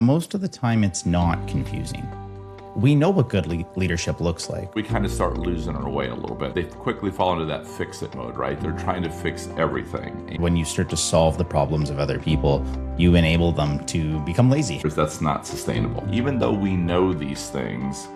Most of the time, it's not confusing. We know what good leadership looks like. We kind of start losing our way a little bit. They quickly fall into that fix-it mode, right? They're trying to fix everything. When you start to solve the problems of other people, you enable them to become lazy. That's not sustainable. Even though we know these things,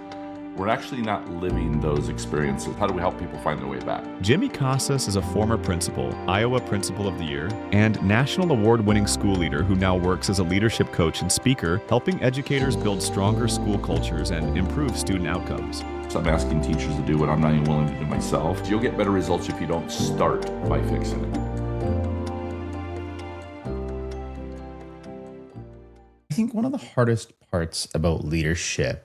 we're actually not living those experiences. How do we help people find their way back? Jimmy Casas is a former principal, Iowa Principal of the Year, and national award-winning school leader who now works as a leadership coach and speaker, helping educators build stronger school cultures and improve student outcomes. So I'm asking teachers to do what I'm not even willing to do myself. You'll get better results if you don't start by fixing it. I think one of the hardest parts about leadership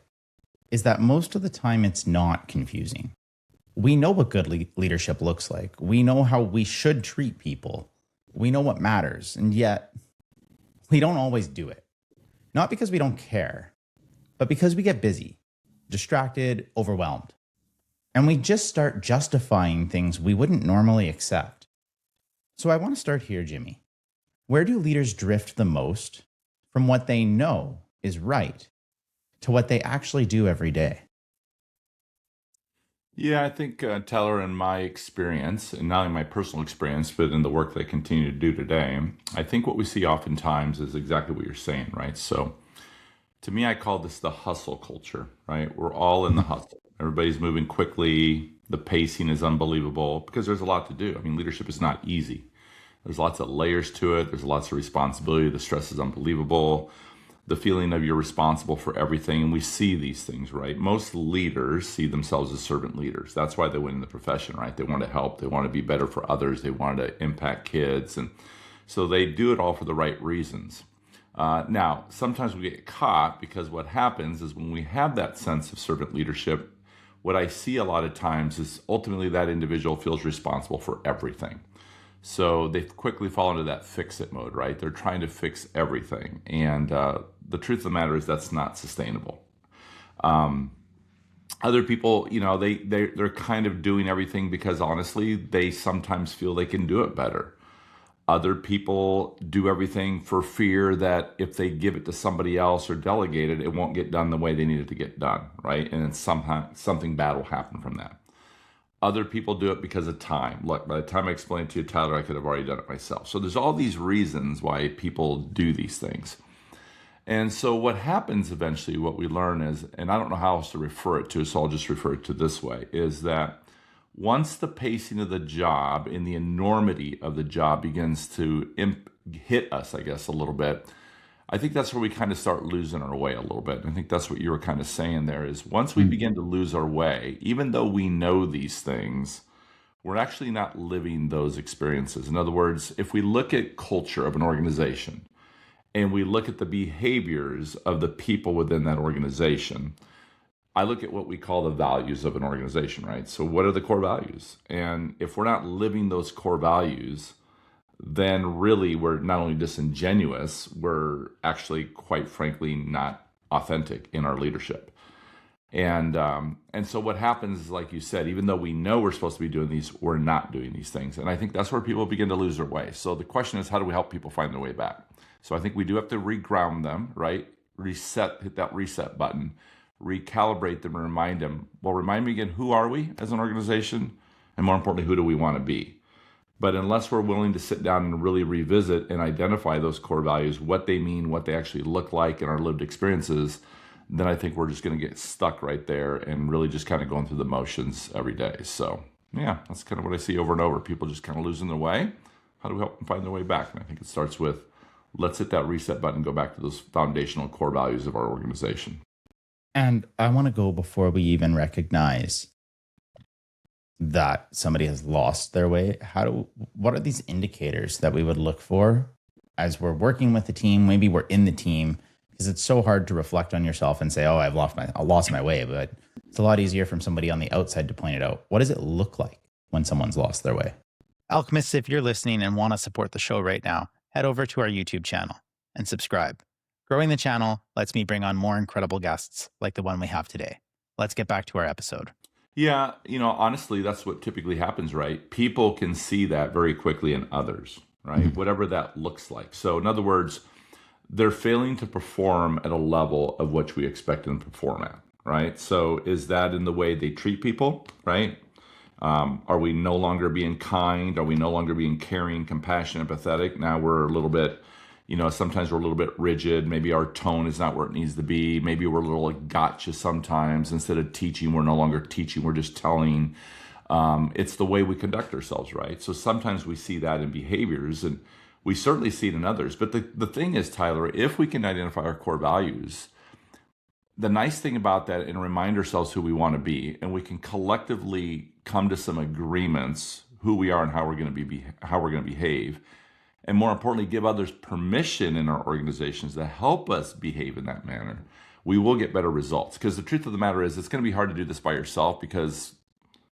is that most of the time it's not confusing. We know what good leadership looks like. We know how we should treat people. We know what matters, and yet we don't always do it. Not because we don't care, but because we get busy, distracted, overwhelmed. And we just start justifying things we wouldn't normally accept. So I want to start here, Jimmy. Where do leaders drift the most from what they know is right to what they actually do every day? Yeah, I think, Tyler, in my experience, and not in my personal experience, but in the work that I continue to do today, I think what we see oftentimes is exactly what you're saying, right? So to me, I call this the hustle culture, right? We're all in the hustle. Everybody's moving quickly. The pacing is unbelievable because there's a lot to do. I mean, leadership is not easy. There's lots of layers to it. There's lots of responsibility. The stress is unbelievable. The feeling of you're responsible for everything. And we see these things, right? Most leaders see themselves as servant leaders. That's why they win in the profession, right? They want to help. They want to be better for others. They want to impact kids. And so they do it all for the right reasons. Now, sometimes we get caught because what happens is when we have that sense of servant leadership, what I see a lot of times is ultimately that individual feels responsible for everything. So they quickly fall into that fix-it mode, right? They're trying to fix everything. And the truth of the matter is that's not sustainable. Other people, they're kind of doing everything because honestly, they sometimes feel they can do it better. Other people do everything for fear that if they give it to somebody else or delegate it, it won't get done the way they need it to get done, right? And then somehow something bad will happen from that. Other people do it because of time. Look, by the time I explain it to you, Tyler, I could have already done it myself. So there's all these reasons why people do these things. And so what happens eventually, what we learn is, and I don't know how else to refer it to, so I'll just refer it to this way, is that once the pacing of the job and the enormity of the job begins to hit us, I guess, a little bit, I think that's where we kind of start losing our way a little bit. And I think that's what you were kind of saying there is once we begin to lose our way, even though we know these things, we're actually not living those experiences. In other words, if we look at culture of an organization and we look at the behaviors of the people within that organization, I look at what we call the values of an organization, right? So what are the core values? And if we're not living those core values, then really we're not only disingenuous, we're actually, quite frankly, not authentic in our leadership. And so what happens is, like you said, even though we know we're supposed to be doing these, we're not doing these things. And I think that's where people begin to lose their way. So the question is, how do we help people find their way back? So I think we do have to reground them, right? Hit that reset button, recalibrate them and remind them, well, remind me again, who are we as an organization? And more importantly, who do we want to be? But unless we're willing to sit down and really revisit and identify those core values, what they mean, what they actually look like in our lived experiences, then I think we're just going to get stuck right there and really just kind of going through the motions every day. So yeah, that's kind of what I see over and over. People just kind of losing their way. How do we help them find their way back? And I think it starts with, let's hit that reset button and go back to those foundational core values of our organization. And I want to go before we even recognize that somebody has lost their way. What are these indicators that we would look for as we're working with the team? Maybe we're in the team, because it's so hard to reflect on yourself and say, oh, I lost my way. But it's a lot easier from somebody on the outside to point it out. What does it look like when someone's lost their way? Alchemists, if you're listening and want to support the show right now, head over to our YouTube channel and subscribe. Growing the channel lets me bring on more incredible guests like the one we have today. Let's get back to our episode. Yeah, honestly, that's what typically happens, right? People can see that very quickly in others, right? Whatever that looks like. So in other words, they're failing to perform at a level of which we expect them to perform at, right? So is that in the way they treat people, right? Are we no longer being kind? Are we no longer being caring, compassionate, empathetic? Now we're a little bit, sometimes we're a little bit rigid. Maybe our tone is not where it needs to be. Maybe we're a little like gotcha sometimes. Instead of teaching, we're no longer teaching, we're just telling. It's the way we conduct ourselves, right? So sometimes we see that in behaviors, and we certainly see it in others. But the thing is, Tyler, if we can identify our core values, the nice thing about that, and remind ourselves who we want to be, and we can collectively come to some agreements who we are and how we're going to behave, and more importantly, give others permission in our organizations to help us behave in that manner, we will get better results. Because the truth of the matter is, it's going to be hard to do this by yourself because,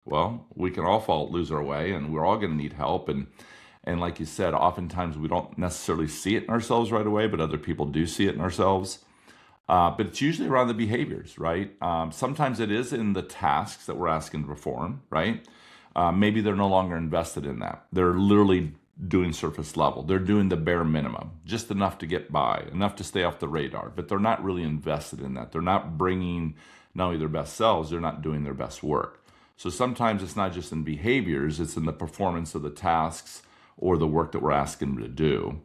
well, we can all lose our way, and we're all going to need help. And like you said, oftentimes we don't necessarily see it in ourselves right away, but other people do see it in ourselves. But it's usually around the behaviors, right? Sometimes it is in the tasks that we're asking to perform, right? Maybe they're no longer invested in that. They're literally doing surface level. They're doing the bare minimum, just enough to get by, enough to stay off the radar, but they're not really invested in that. They're not bringing not only their best selves, they're not doing their best work. So sometimes it's not just in behaviors, it's in the performance of the tasks or the work that we're asking them to do.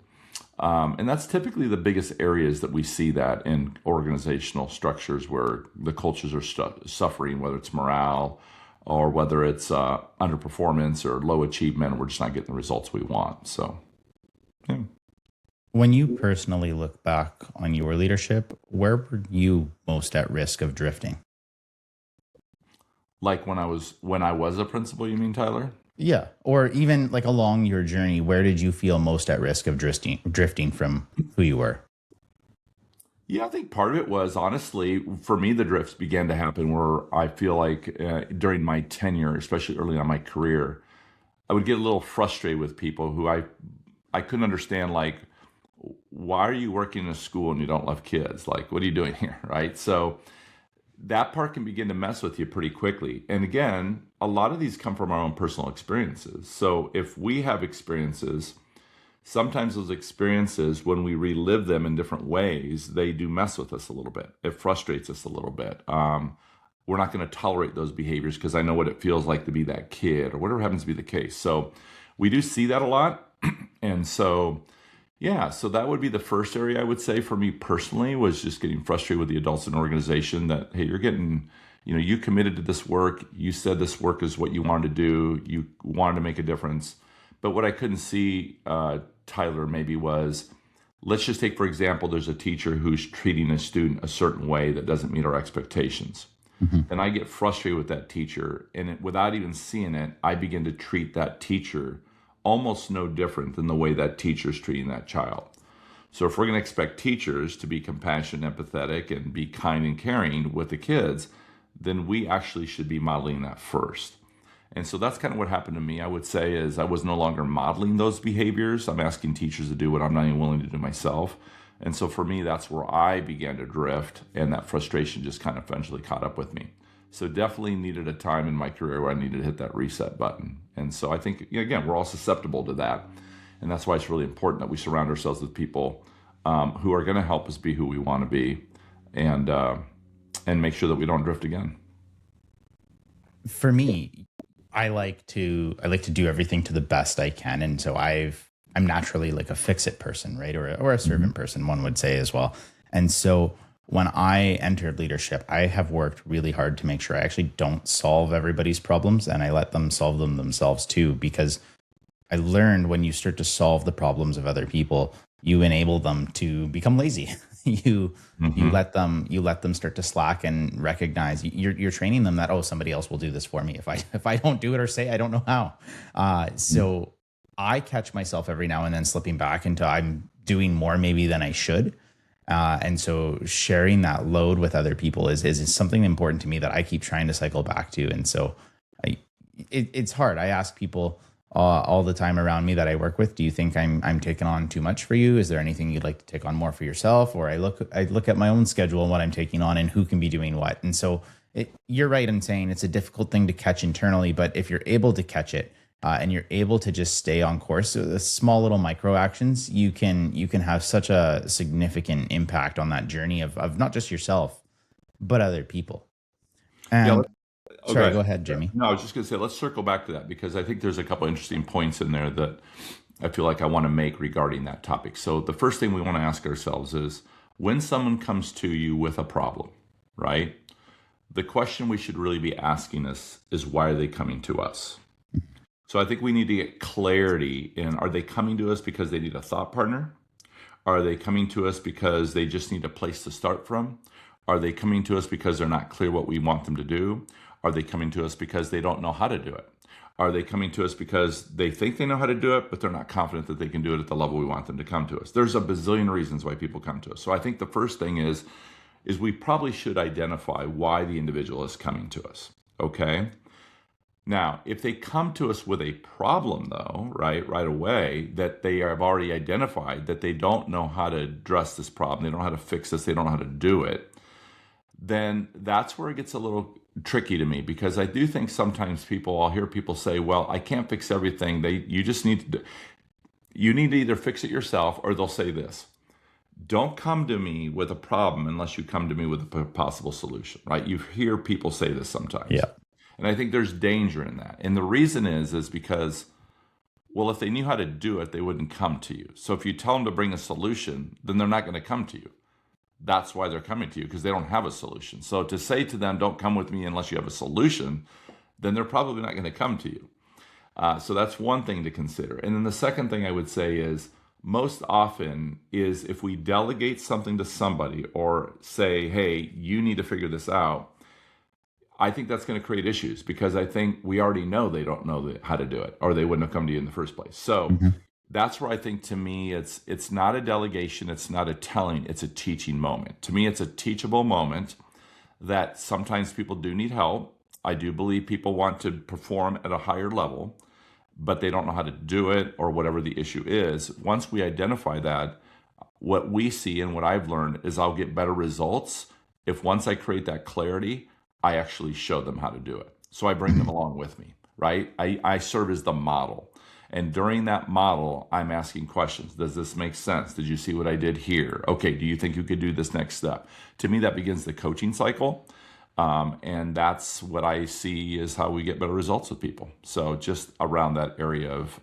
And that's typically the biggest areas that we see that in organizational structures where the cultures are suffering, whether it's morale or whether it's underperformance or low achievement, and we're just not getting the results we want. So, yeah. When you personally look back on your leadership, where were you most at risk of drifting? Like when I was a principal, you mean, Tyler? Yeah. Or even like along your journey, where did you feel most at risk of drifting from who you were? Yeah, I think part of it was, honestly, for me, the drifts began to happen where I feel like during my tenure, especially early on in my career, I would get a little frustrated with people who I couldn't understand, like, why are you working in a school and you don't love kids? Like, what are you doing here, right? So that part can begin to mess with you pretty quickly. And again, a lot of these come from our own personal experiences. So if we have experiences, sometimes those experiences, when we relive them in different ways, they do mess with us a little bit. It frustrates us a little bit. We're not going to tolerate those behaviors because I know what it feels like to be that kid or whatever happens to be the case. So we do see that a lot. And so, yeah, so that would be the first area I would say for me personally, was just getting frustrated with the adults in the organization that, hey, you're getting, you committed to this work. You said this work is what you wanted to do. You wanted to make a difference. But what I couldn't see, Tyler, maybe was, let's just take, for example, there's a teacher who's treating a student a certain way that doesn't meet our expectations. And I get frustrated with that teacher. And without even seeing it, I begin to treat that teacher almost no different than the way that teacher's treating that child. So if we're going to expect teachers to be compassionate, empathetic, and be kind and caring with the kids, then we actually should be modeling that first. And so that's kind of what happened to me, I would say, is I was no longer modeling those behaviors. I'm asking teachers to do what I'm not even willing to do myself. And so for me, that's where I began to drift, and that frustration just kind of eventually caught up with me. So definitely needed a time in my career where I needed to hit that reset button. And so I think, again, we're all susceptible to that. And that's why it's really important that we surround ourselves with people who are going to help us be who we want to be, and make sure that we don't drift again. For me, I like to do everything to the best I can. And so I'm naturally like a fix-it person, right? Or a servant person, one would say as well. And so when I entered leadership, I have worked really hard to make sure I actually don't solve everybody's problems, and I let them solve them themselves too, because I learned when you start to solve the problems of other people, you enable them to become lazy. You let them start to slack and recognize you're training them that, oh, somebody else will do this for me if I don't do it or say I don't know how. So I catch myself every now and then slipping back into I'm doing more maybe than I should. And so sharing that load with other people is something important to me that I keep trying to cycle back to. And so it's hard. I ask people all the time around me that I work with, do you think I'm taking on too much for you? Is there anything you'd like to take on more for yourself? Or I look at my own schedule and what I'm taking on and who can be doing what. And so you're right in saying it's a difficult thing to catch internally, but if you're able to catch it and you're able to just stay on course. So the small little micro actions, you can have such a significant impact on that journey of not just yourself, but other people. And sorry, go ahead, Jimmy. No, I was just going to say, let's circle back to that, because I think there's a couple interesting points in there that I feel like I want to make regarding that topic. So the first thing we want to ask ourselves is, when someone comes to you with a problem, right? The question we should really be asking is why are they coming to us? So I think we need to get clarity in, are they coming to us because they need a thought partner? Are they coming to us because they just need a place to start from? Are they coming to us because they're not clear what we want them to do? Are they coming to us because they don't know how to do it? Are they coming to us because they think they know how to do it, but they're not confident that they can do it at the level we want them to come to us? There's a bazillion reasons why people come to us. So I think the first thing is we probably should identify why the individual is coming to us, okay? Now, if they come to us with a problem, though, right away, that they have already identified that they don't know how to address this problem, they don't know how to fix this, they don't know how to do it, then that's where it gets a little tricky to me, because I do think sometimes I'll hear people say, well, I can't fix everything. You need to either fix it yourself, or they'll say this: don't come to me with a problem unless you come to me with a possible solution, right? You hear people say this sometimes. Yeah. And I think there's danger in that. And the reason is because, well, if they knew how to do it, they wouldn't come to you. So if you tell them to bring a solution, then they're not going to come to you. That's why they're coming to you, because they don't have a solution. So to say to them, don't come with me unless you have a solution, then they're probably not going to come to you. So that's one thing to consider. And then the second thing I would say is, most often is if we delegate something to somebody or say, hey, you need to figure this out, I think that's going to create issues, because I think we already know they don't know how to do it, or they wouldn't have come to you in the first place. So that's where I think, to me, it's not a delegation, it's not a telling, it's a teaching moment. To me, it's a teachable moment that sometimes people do need help. I do believe people want to perform at a higher level, but they don't know how to do it, or whatever the issue is. Once we identify that, what we see and what I've learned is I'll get better results if, once I create that clarity, I actually show them how to do it. So I bring them along with me, right? I serve as the model. And during that model, I'm asking questions. Does this make sense? Did you see what I did here? Okay, do you think you could do this next step? To me, that begins the coaching cycle. And that's what I see is how we get better results with people. So just around that area of,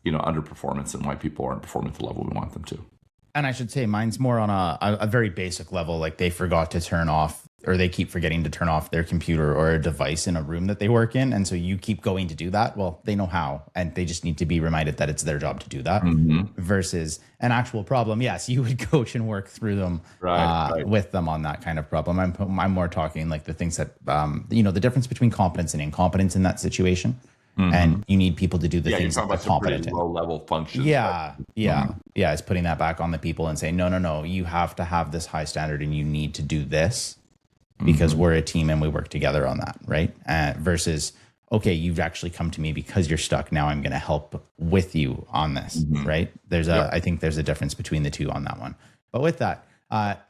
underperformance and why people aren't performing at the level we want them to. And I should say mine's more on a very basic level, like they forgot to turn off, or they keep forgetting to turn off their computer or a device in a room that they work in. And so you keep going to do that. Well, they know how, and they just need to be reminded that it's their job to do that, versus an actual problem. Yes, you would coach and work through them with them on that kind of problem. I'm more talking like the things that, the difference between competence and incompetence in that situation. And you need people to do the things that they're competent in. Low level functions. Yeah. It's putting that back on the people and saying, no, you have to have this high standard and you need to do this because we're a team and we work together on that, right? Versus, okay, you've actually come to me because you're stuck. Now I'm going to help with you on this, right? I think there's a difference between the two on that one. But with that,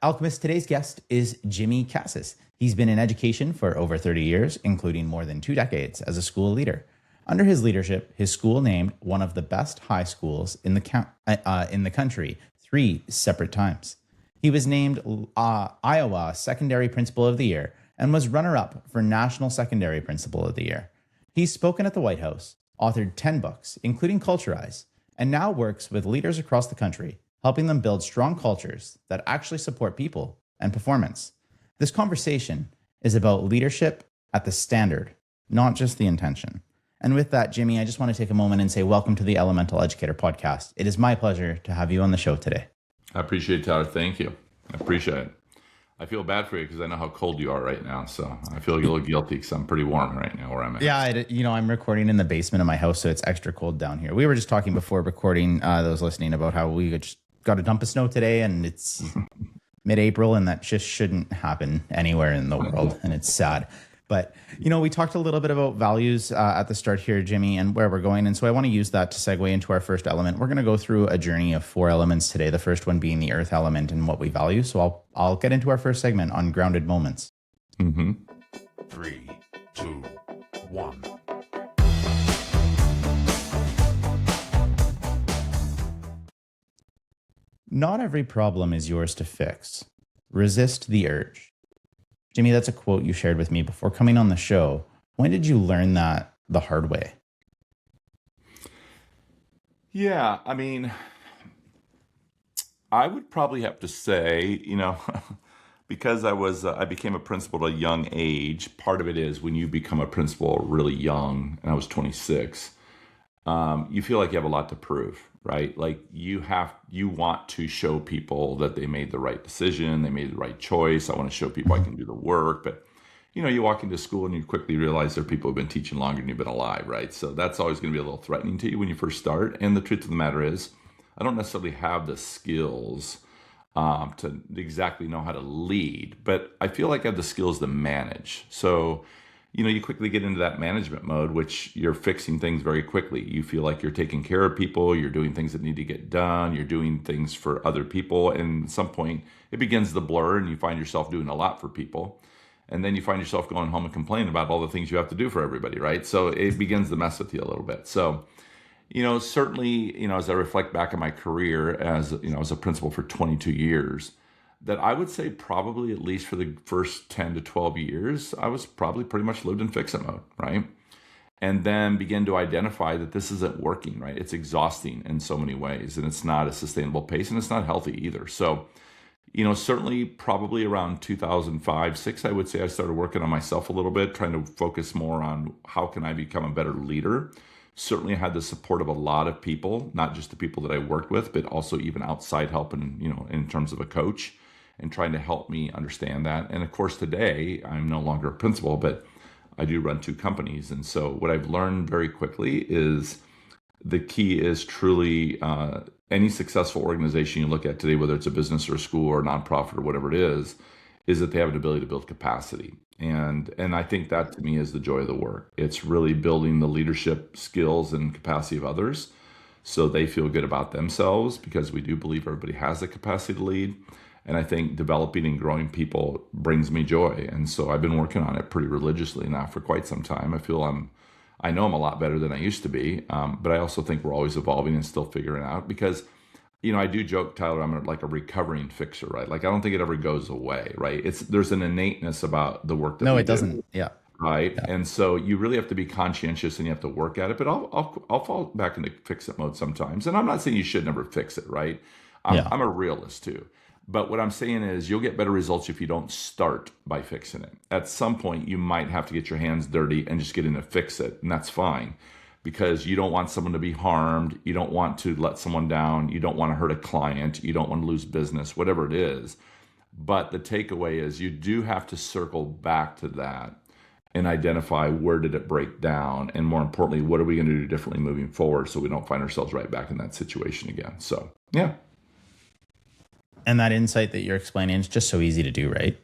Alchemist, today's guest is Jimmy Casas. He's been in education for over 30 years, including more than 2 decades as a school leader. Under his leadership, his school named one of the best high schools in the country 3 separate times. He was named Iowa Secondary Principal of the Year and was runner-up for National Secondary Principal of the Year. He's spoken at the White House, authored 10 books, including Culturize, and now works with leaders across the country, helping them build strong cultures that actually support people and performance. This conversation is about leadership at the standard, not just the intention. And with that, Jimmy, I just want to take a moment and say welcome to the Elemental Educator podcast. It is my pleasure to have you on the show today. I appreciate it, Tyler. Thank you. I appreciate it. I feel bad for you because I know how cold you are right now. So I feel a little guilty because I'm pretty warm right now where I'm at. Yeah, I'm recording in the basement of my house, so it's extra cold down here. We were just talking before recording, those listening, about how we just got a dump of snow today, and it's mid-April, and that just shouldn't happen anywhere in the world, and it's sad. But, we talked a little bit about values at the start here, Jimmy, and where we're going. And so I want to use that to segue into our first element. We're going to go through a journey of 4 elements today, the first one being the earth element and what we value. So I'll get into our first segment on grounded moments. 3, 2, 1. Not every problem is yours to fix. Resist the urge. Jimmy, that's a quote you shared with me before coming on the show. When did you learn that the hard way? Yeah, I mean, I would probably have to say, because I became a principal at a young age. Part of it is when you become a principal really young, and I was 26. You feel like you have a lot to prove, right? Like you want to show people that they made the right decision, they made the right choice. I want to show people I can do the work, but you walk into school and you quickly realize there are people who've been teaching longer than you've been alive, right? So that's always going to be a little threatening to you when you first start. And the truth of the matter is, I don't necessarily have the skills to exactly know how to lead, but I feel like I have the skills to manage. So you quickly get into that management mode, which you're fixing things very quickly. You feel like you're taking care of people, you're doing things that need to get done, you're doing things for other people. And at some point, it begins to blur and you find yourself doing a lot for people. And then you find yourself going home and complaining about all the things you have to do for everybody, right? So it begins to mess with you a little bit. So, certainly, as I reflect back on my career as a principal for 22 years, that I would say probably at least for the first 10 to 12 years, I was probably pretty much lived in fix-it mode, right? And then begin to identify that this isn't working, right? It's exhausting in so many ways, and it's not a sustainable pace, and it's not healthy either. So, certainly probably around 2005, 6, I would say I started working on myself a little bit, trying to focus more on how can I become a better leader. Certainly I had the support of a lot of people, not just the people that I worked with, but also even outside help and, in terms of a coach and trying to help me understand that. And of course, today I'm no longer a principal, but I do run 2 companies. And so what I've learned very quickly is the key is truly any successful organization you look at today, whether it's a business or a school or a nonprofit or whatever it is that they have an ability to build capacity. And I think that to me is the joy of the work. It's really building the leadership skills and capacity of others so they feel good about themselves, because we do believe everybody has the capacity to lead. And I think developing and growing people brings me joy. And so I've been working on it pretty religiously now for quite some time. I know I'm a lot better than I used to be, but I also think we're always evolving and still figuring out, because I do joke, Tyler, I'm like a recovering fixer, right? Like I don't think it ever goes away, right? There's an innateness about the work that No, we it do, doesn't. Yeah. right? Yeah. And so you really have to be conscientious and you have to work at it. But I'll fall back into fix it mode sometimes. And I'm not saying you should never fix it, right? Yeah. I'm a realist too. But what I'm saying is you'll get better results if you don't start by fixing it. At some point, you might have to get your hands dirty and just get in to fix it. And that's fine, because you don't want someone to be harmed. You don't want to let someone down. You don't want to hurt a client. You don't want to lose business, whatever it is. But the takeaway is you do have to circle back to that and identify where did it break down. And more importantly, what are we going to do differently moving forward so we don't find ourselves right back in that situation again. So, yeah. And that insight that you're explaining is just so easy to do, right?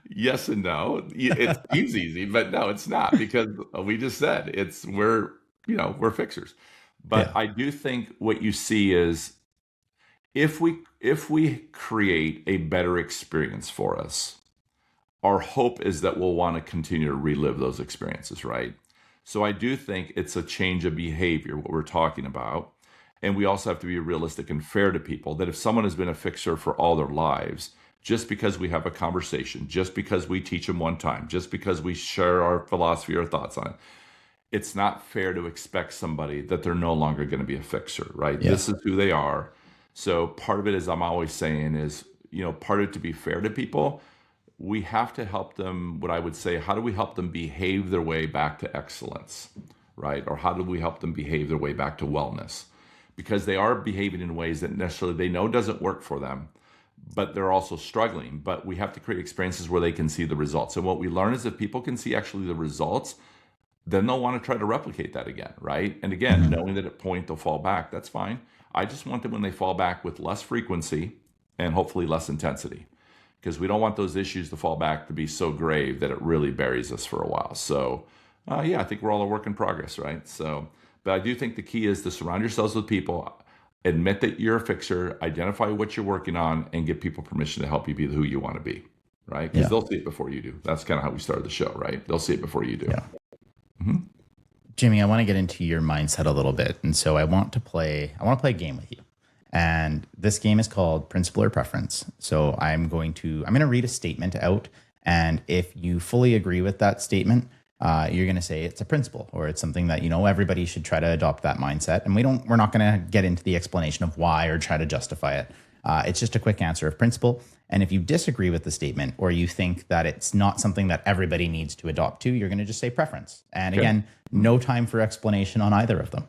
Yes and no. It seems easy, but no, it's not, because we just said we're fixers. But Yeah. I do think what you see is if we create a better experience for us, our hope is that we'll want to continue to relive those experiences, right? So I do think it's a change of behavior, what we're talking about. And we also have to be realistic and fair to people that if someone has been a fixer for all their lives, just because we have a conversation, just because we teach them one time, just because we share our philosophy or thoughts on it, it's not fair to expect somebody that they're no longer going to be a fixer, right? Yeah. This is who they are. So part of it, as I'm always saying, is, part of it, to be fair to people, we have to help them, what I would say, how do we help them behave their way back to excellence, right? Or how do we help them behave their way back to wellness? Because they are behaving in ways that necessarily they know doesn't work for them, but they're also struggling. But we have to create experiences where they can see the results. And what we learn is if people can see actually the results, then they'll want to try to replicate that again, right? And again, knowing that at point they'll fall back, that's fine. I just want them when they fall back with less frequency and hopefully less intensity, because we don't want those issues to fall back to be so grave that it really buries us for a while. So I think we're all a work in progress, right? So, but I do think the key is to surround yourselves with people, admit that you're a fixer, identify what you're working on, and give people permission to help you be who you want to be, right? Because they'll see it before you do. That's kind of how we started the show, right? They'll see it before you do. Yeah. Mm-hmm. Jimmy, I want to get into your mindset a little bit. And so I want to play a game with you. And this game is called Principle or Preference. So I'm going to read a statement out. And if you fully agree with that statement, you're going to say it's a principle or it's something that, everybody should try to adopt that mindset. And we're not going to get into the explanation of why or try to justify it. It's just a quick answer of principle. And if you disagree with the statement or you think that it's not something that everybody needs to adopt to, you're going to just say preference. And again, no time for explanation on either of them.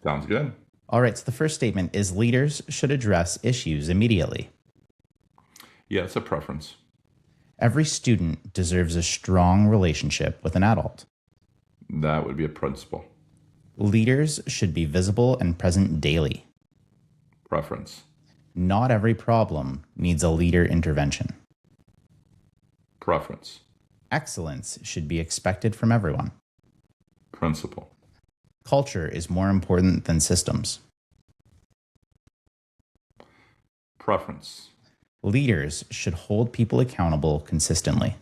Sounds good. All right. So the first statement is leaders should address issues immediately. Yeah, it's a preference. Every student deserves a strong relationship with an adult. That would be a principle. Leaders should be visible and present daily. Preference. Not every problem needs a leader intervention. Preference. Excellence should be expected from everyone. Principle. Culture is more important than systems. Preference. Leaders should hold people accountable consistently.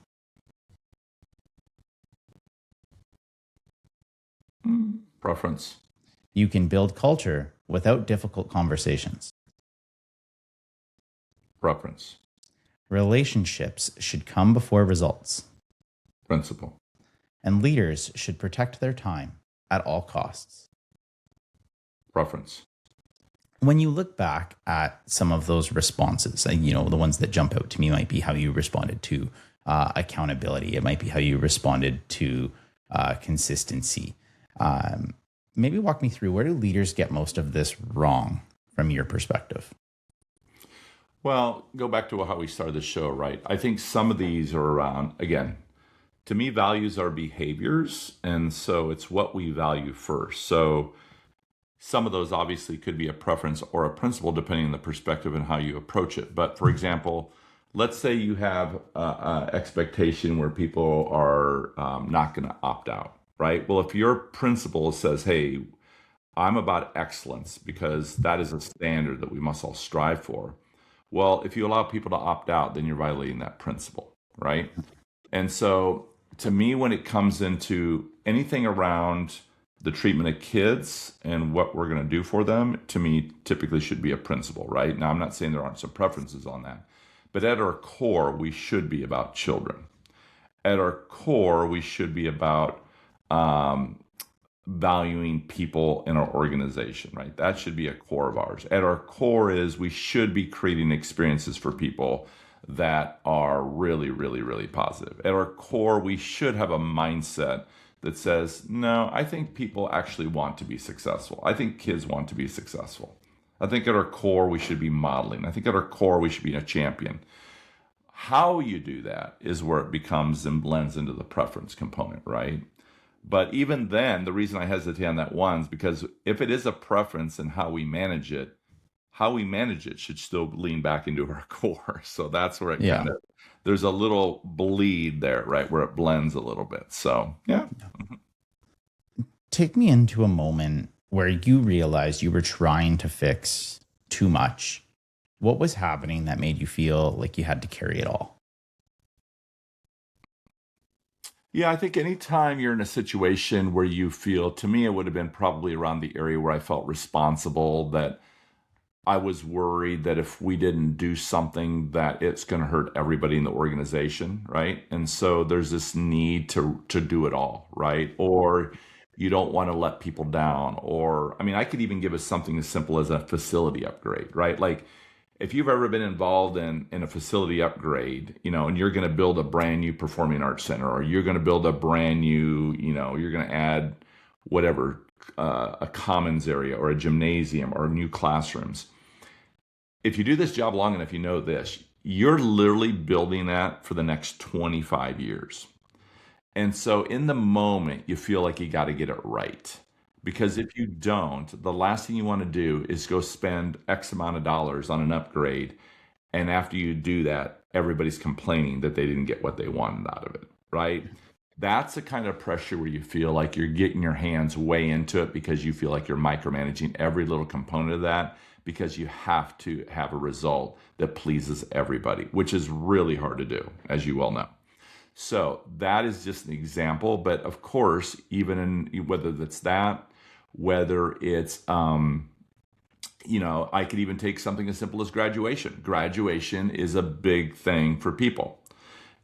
Preference. You can build culture without difficult conversations. Preference. Relationships should come before results. Principle. And leaders should protect their time at all costs. Preference. When you look back at some of those responses, the ones that jump out to me might be how you responded to accountability. It might be how you responded to consistency. Maybe walk me through, where do leaders get most of this wrong from your perspective? Well, go back to how we started the show, right? I think some of these are around, again, to me, values are behaviors. And so it's what we value first. So some of those obviously could be a preference or a principle, depending on the perspective and how you approach it. But for example, let's say you have an expectation where people are not going to opt out, right? Well, if your principle says, hey, I'm about excellence because that is a standard that we must all strive for. Well, if you allow people to opt out, then you're violating that principle, right? And so to me, when it comes into anything around the treatment of kids and what we're going to do for them, to me, typically should be a principle, right? Now, I'm not saying there aren't some preferences on that, but at our core, we should be about children. At our core, we should be about valuing people in our organization, right? That should be a core of ours. At our core is we should be creating experiences for people that are really, really, really positive. At our core, we should have a mindset that says, no, I think people actually want to be successful. I think kids want to be successful. I think at our core, we should be modeling. I think at our core, we should be a champion. How you do that is where it becomes and blends into the preference component, right? But even then, the reason I hesitate on that one is because if it is a preference and how we manage it should still lean back into our core. So that's where it kind of, there's a little bleed there, right? Where it blends a little bit. So, yeah. Take me into a moment where you realized you were trying to fix too much. What was happening that made you feel like you had to carry it all? Yeah, I think anytime you're in a situation where you feel, to me, it would have been probably around the area where I felt responsible, that I was worried that if we didn't do something that it's going to hurt everybody in the organization, right? And so there's this need to do it all, right? Or you don't want to let people down. Or, I mean, I could even give us something as simple as a facility upgrade, right? Like if you've ever been involved in a facility upgrade, and you're going to build a brand new performing arts center, or you're going to build a brand new, you're going to add whatever, a commons area or a gymnasium or new classrooms. If you do this job long enough, you know this, you're literally building that for the next 25 years. And so in the moment, you feel like you got to get it right. Because if you don't, the last thing you want to do is go spend X amount of dollars on an upgrade. And after you do that, everybody's complaining that they didn't get what they wanted out of it, right? That's the kind of pressure where you feel like you're getting your hands way into it because you feel like you're micromanaging every little component of that because you have to have a result that pleases everybody, which is really hard to do, as you well know. So that is just an example. But of course, even in whether that's that, whether it's, I could even take something as simple as graduation. Graduation is a big thing for people.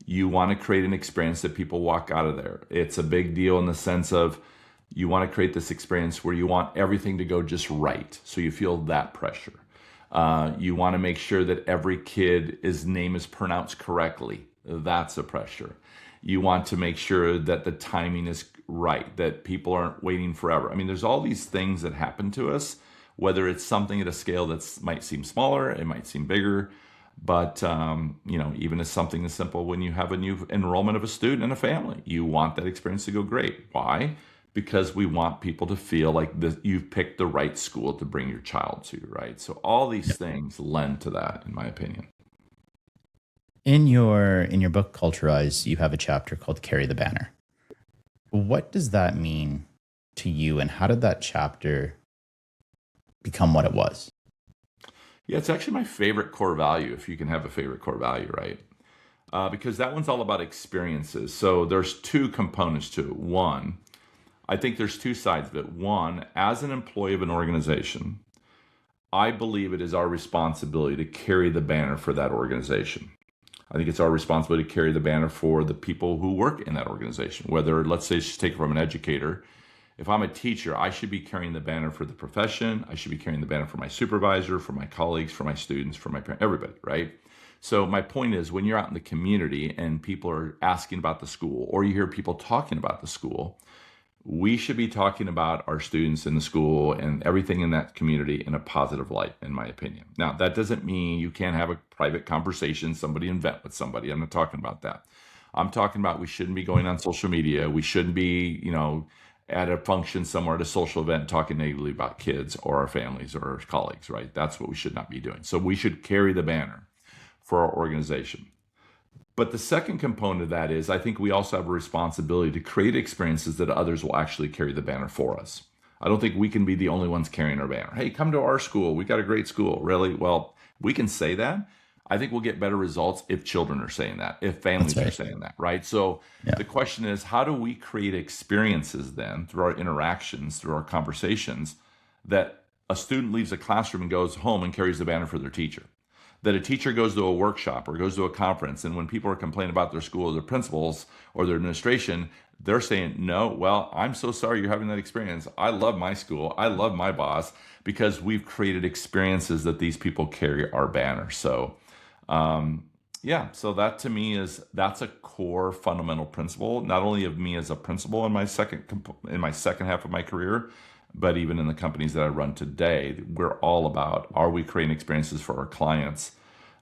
You want to create an experience that people walk out of there. It's a big deal in the sense of you want to create this experience where you want everything to go just right. So you feel that pressure. You want to make sure that every kid's name is pronounced correctly. That's a pressure. You want to make sure that the timing is right, that people aren't waiting forever. I mean, there's all these things that happen to us, whether it's something at a scale that might seem smaller, it might seem bigger, but even as something as simple when you have a new enrollment of a student in a family, you want that experience to go great. Why? Because we want people to feel like you've picked the right school to bring your child to, right? So all these things lend to that, in my opinion. In your book, Culturize, you have a chapter called Carry the Banner. What does that mean to you, and how did that chapter become what it was? Yeah, it's actually my favorite core value, if you can have a favorite core value, right? Because that one's all about experiences. So there's two components to it. One, I think there's two sides of it. One, as an employee of an organization, I believe it is our responsibility to carry the banner for that organization. I think it's our responsibility to carry the banner for the people who work in that organization. Whether, let's say, just take it from an educator. If I'm a teacher, I should be carrying the banner for the profession. I should be carrying the banner for my supervisor, for my colleagues, for my students, for my parents, everybody, right? So my point is, when you're out in the community and people are asking about the school, or you hear people talking about the school, we should be talking about our students in the school and everything in that community in a positive light, in my opinion. Now, that doesn't mean you can't have a private conversation, somebody invent with somebody. I'm not talking about that. I'm talking about we shouldn't be going on social media. We shouldn't be, at a function somewhere, at a social event, talking negatively about kids or our families or our colleagues, right? That's what we should not be doing. So we should carry the banner for our organization. But the second component of that is, I think we also have a responsibility to create experiences that others will actually carry the banner for us. I don't think we can be the only ones carrying our banner. Hey, come to our school. We got a great school. Really? Well, we can say that. I think we'll get better results if children are saying that, if families are saying that, right? So the question is, how do we create experiences then through our interactions, through our conversations, that a student leaves a classroom and goes home and carries the banner for their teacher? That a teacher goes to a workshop or goes to a conference, and when people are complaining about their school or their principals or their administration, they're saying, no, well, I'm so sorry you're having that experience. I love my school. I love my boss, because we've created experiences that these people carry our banner. So, so that to me that's a core fundamental principle, not only of me as a principal in my second half of my career, but even in the companies that I run today. We're all about, are we creating experiences for our clients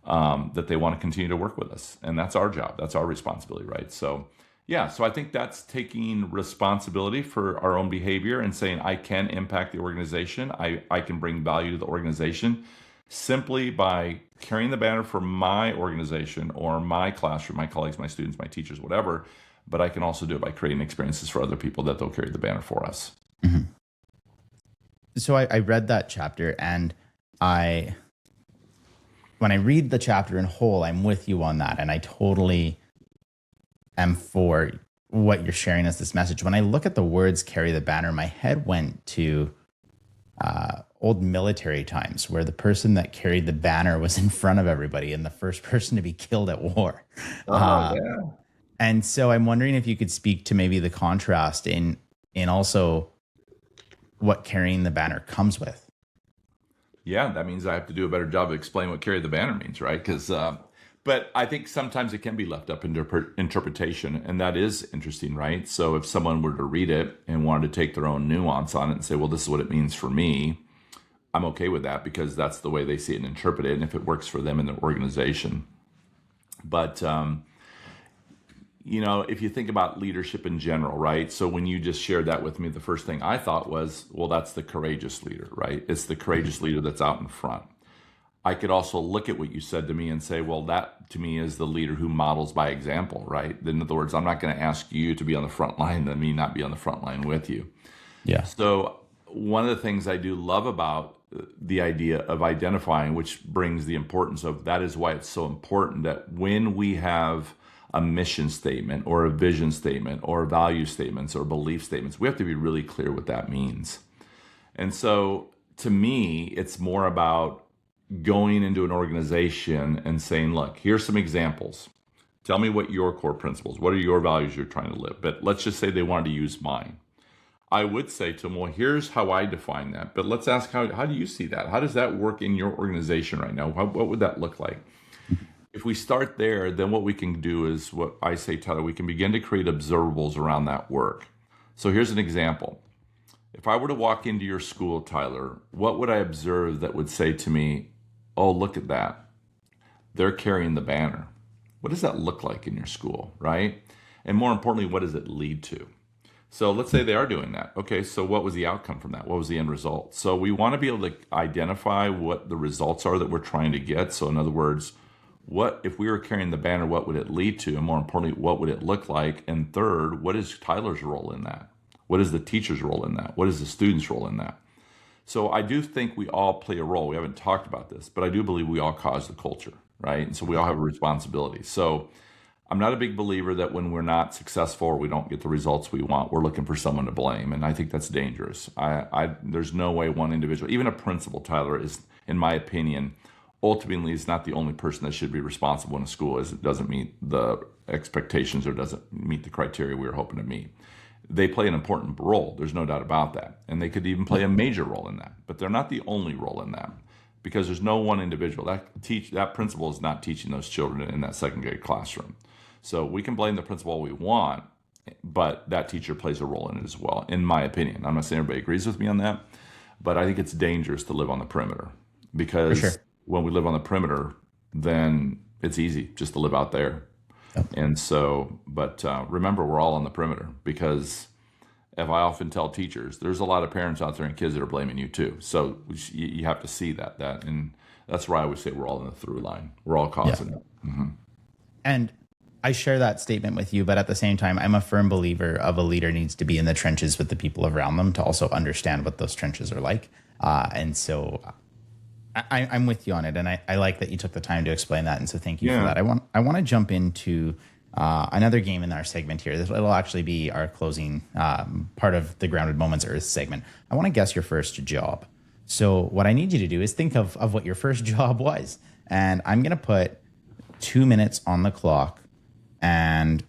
that they want to continue to work with us? And that's our job. That's our responsibility, right? So I think that's taking responsibility for our own behavior and saying, I can impact the organization. I can bring value to the organization simply by carrying the banner for my organization or my classroom, my colleagues, my students, my teachers, whatever. But I can also do it by creating experiences for other people that they'll carry the banner for us. Mm-hmm. So I read that chapter, and when I read the chapter in whole, I'm with you on that. And I totally am for what you're sharing as this message. When I look at the words carry the banner, my head went to old military times, where the person that carried the banner was in front of everybody and the first person to be killed at war. And so I'm wondering if you could speak to maybe the contrast in also what carrying the banner comes with. Yeah, that means I have to do a better job of explaining what carry the banner means, right? But I think sometimes it can be left up to interpretation, and that is interesting, right? So if someone were to read it and wanted to take their own nuance on it and say, well, this is what it means for me, I'm okay with that, because that's the way they see it and interpret it, and if it works for them in their organization. But if you think about leadership in general, right? So when you just shared that with me, the first thing I thought was, well, that's the courageous leader, right? It's the courageous leader that's out in front. I could also look at what you said to me and say, well, that to me is the leader who models by example, right? In other words, I'm not going to ask you to be on the front line and me not be on the front line with you. Yeah. So one of the things I do love about the idea of identifying, which brings the importance of, that is why it's so important that when we have a mission statement or a vision statement or value statements or belief statements. We have to be really clear what that means. And so to me, it's more about going into an organization and saying, look, here's some examples. Tell me what your core principles, what are your values you're trying to live? But let's just say they wanted to use mine. I would say to them, well, here's how I define that. But let's ask, how do you see that? How does that work in your organization right now? What would that look like? If we start there, then what we can do is what I say, Tyler, we can begin to create observables around that work. So here's an example. If I were to walk into your school, Tyler, what would I observe that would say to me, oh, look at that. They're carrying the banner. What does that look like in your school, right? And more importantly, what does it lead to? So let's say they are doing that. Okay, so what was the outcome from that? What was the end result? So we want to be able to identify what the results are that we're trying to get. So in other words, what if we were carrying the banner, what would it lead to? And more importantly, what would it look like? And third, what is Tyler's role in that? What is the teacher's role in that? What is the student's role in that? So I do think we all play a role. We haven't talked about this, but I do believe we all cause the culture, right? And so we all have a responsibility. So I'm not a big believer that when we're not successful or we don't get the results we want, we're looking for someone to blame. And I think that's dangerous. There's no way one individual, even a principal, Tyler, is, in my opinion, ultimately is not the only person that should be responsible in a school as it doesn't meet the expectations or doesn't meet the criteria we were hoping to meet. They play an important role. There's no doubt about that. And they could even play a major role in that. But they're not the only role in that, because there's no one individual. That principal is not teaching those children in that second grade classroom. So we can blame the principal all we want, but that teacher plays a role in it as well, in my opinion. I'm not saying everybody agrees with me on that, but I think it's dangerous to live on the perimeter, because when we live on the perimeter, then it's easy just to live out there. Yep. And so, but remember, we're all on the perimeter, because if I often tell teachers, there's a lot of parents out there and kids that are blaming you too. So you have to see that, and that's why I would say we're all in the through line. We're all causing it. Mm-hmm. And I share that statement with you, but at the same time, I'm a firm believer of a leader needs to be in the trenches with the people around them to also understand what those trenches are like. And so I'm with you on it. And I like that you took the time to explain that. And so thank you for that. I want to jump into another game in our segment here. It'll actually be our closing part of the Grounded Moments Earth segment. I want to guess your first job. So what I need you to do is think of what your first job was. And I'm going to put 2 minutes on the clock and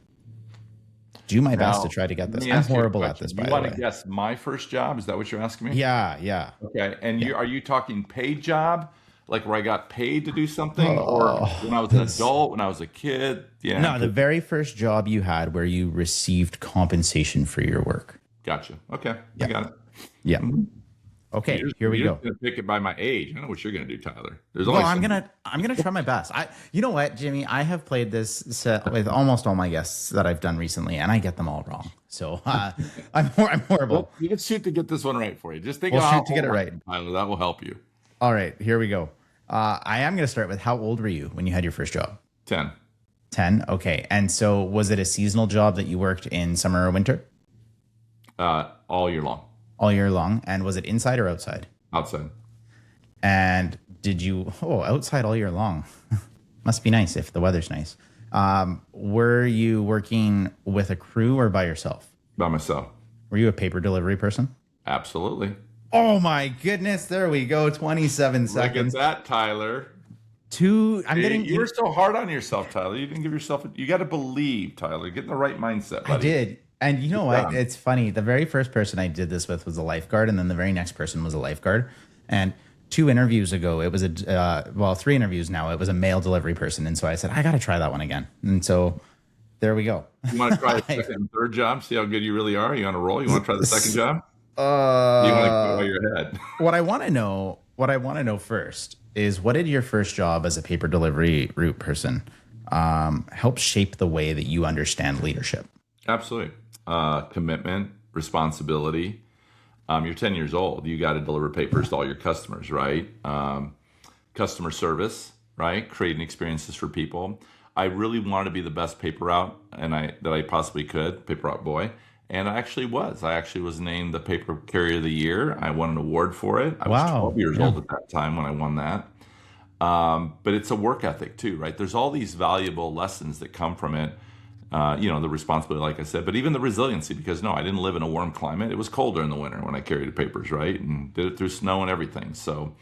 do my best to try to get this. I'm horrible at this, by the way. You want to guess my first job? Is that what you're asking me? Yeah. Okay. And are you talking paid job? Like where I got paid to do something? Or when I was an adult, when I was a kid? Yeah. No, the very first job you had where you received compensation for your work. Gotcha. Okay. I got it. Yeah. Mm-hmm. Okay, here we go. You're going to pick it by my age. I don't know what you're going to do, Tyler. I'm gonna try my best. You know what, Jimmy? I have played this set with almost all my guests that I've done recently, and I get them all wrong. So I'm horrible. Well, you can shoot to get this one right for you. Just think shoot to get it right, Tyler. That will help you. All right, here we go. I am going to start with, how old were you when you had your first job? 10. 10. Okay, and so was it a seasonal job that you worked in summer or winter? All year long. All year long. And was it inside or outside? Outside. And did you, outside all year long. Must be nice if the weather's nice. Were you working with a crew or by yourself? By myself. Were you a paper delivery person? Absolutely. Oh my goodness. There we go. 27 seconds. Look at that, Tyler. You were so hard on yourself, Tyler. You didn't give yourself, you got to believe, Tyler. Get in the right mindset, buddy. I did. And you know what? It's funny. The very first person I did this with was a lifeguard, and then the very next person was a lifeguard. And 2 interviews ago, it was 3 interviews now, it was a mail delivery person. And so I said, I got to try that one again. And so there we go. You want to try the second and third job? See how good you really are? You on a roll? You want to try the second job? You want to go over your head? What I want to know first is, what did your first job as a paper delivery route person help shape the way that you understand leadership? Absolutely. Commitment, responsibility. You're 10 years old. You got to deliver papers to all your customers, right? Customer service, right? Creating experiences for people. I really wanted to be the best paper route that I possibly could, paper route boy. And I actually was. I actually was named the Paper Carrier of the Year. I won an award for it. I was 12 years old at that time when I won that. But it's a work ethic too, right? There's all these valuable lessons that come from it. The responsibility, like I said, but even the resiliency, because no, I didn't live in a warm climate. It was colder in the winter when I carried the papers, right? And did it through snow and everything. So,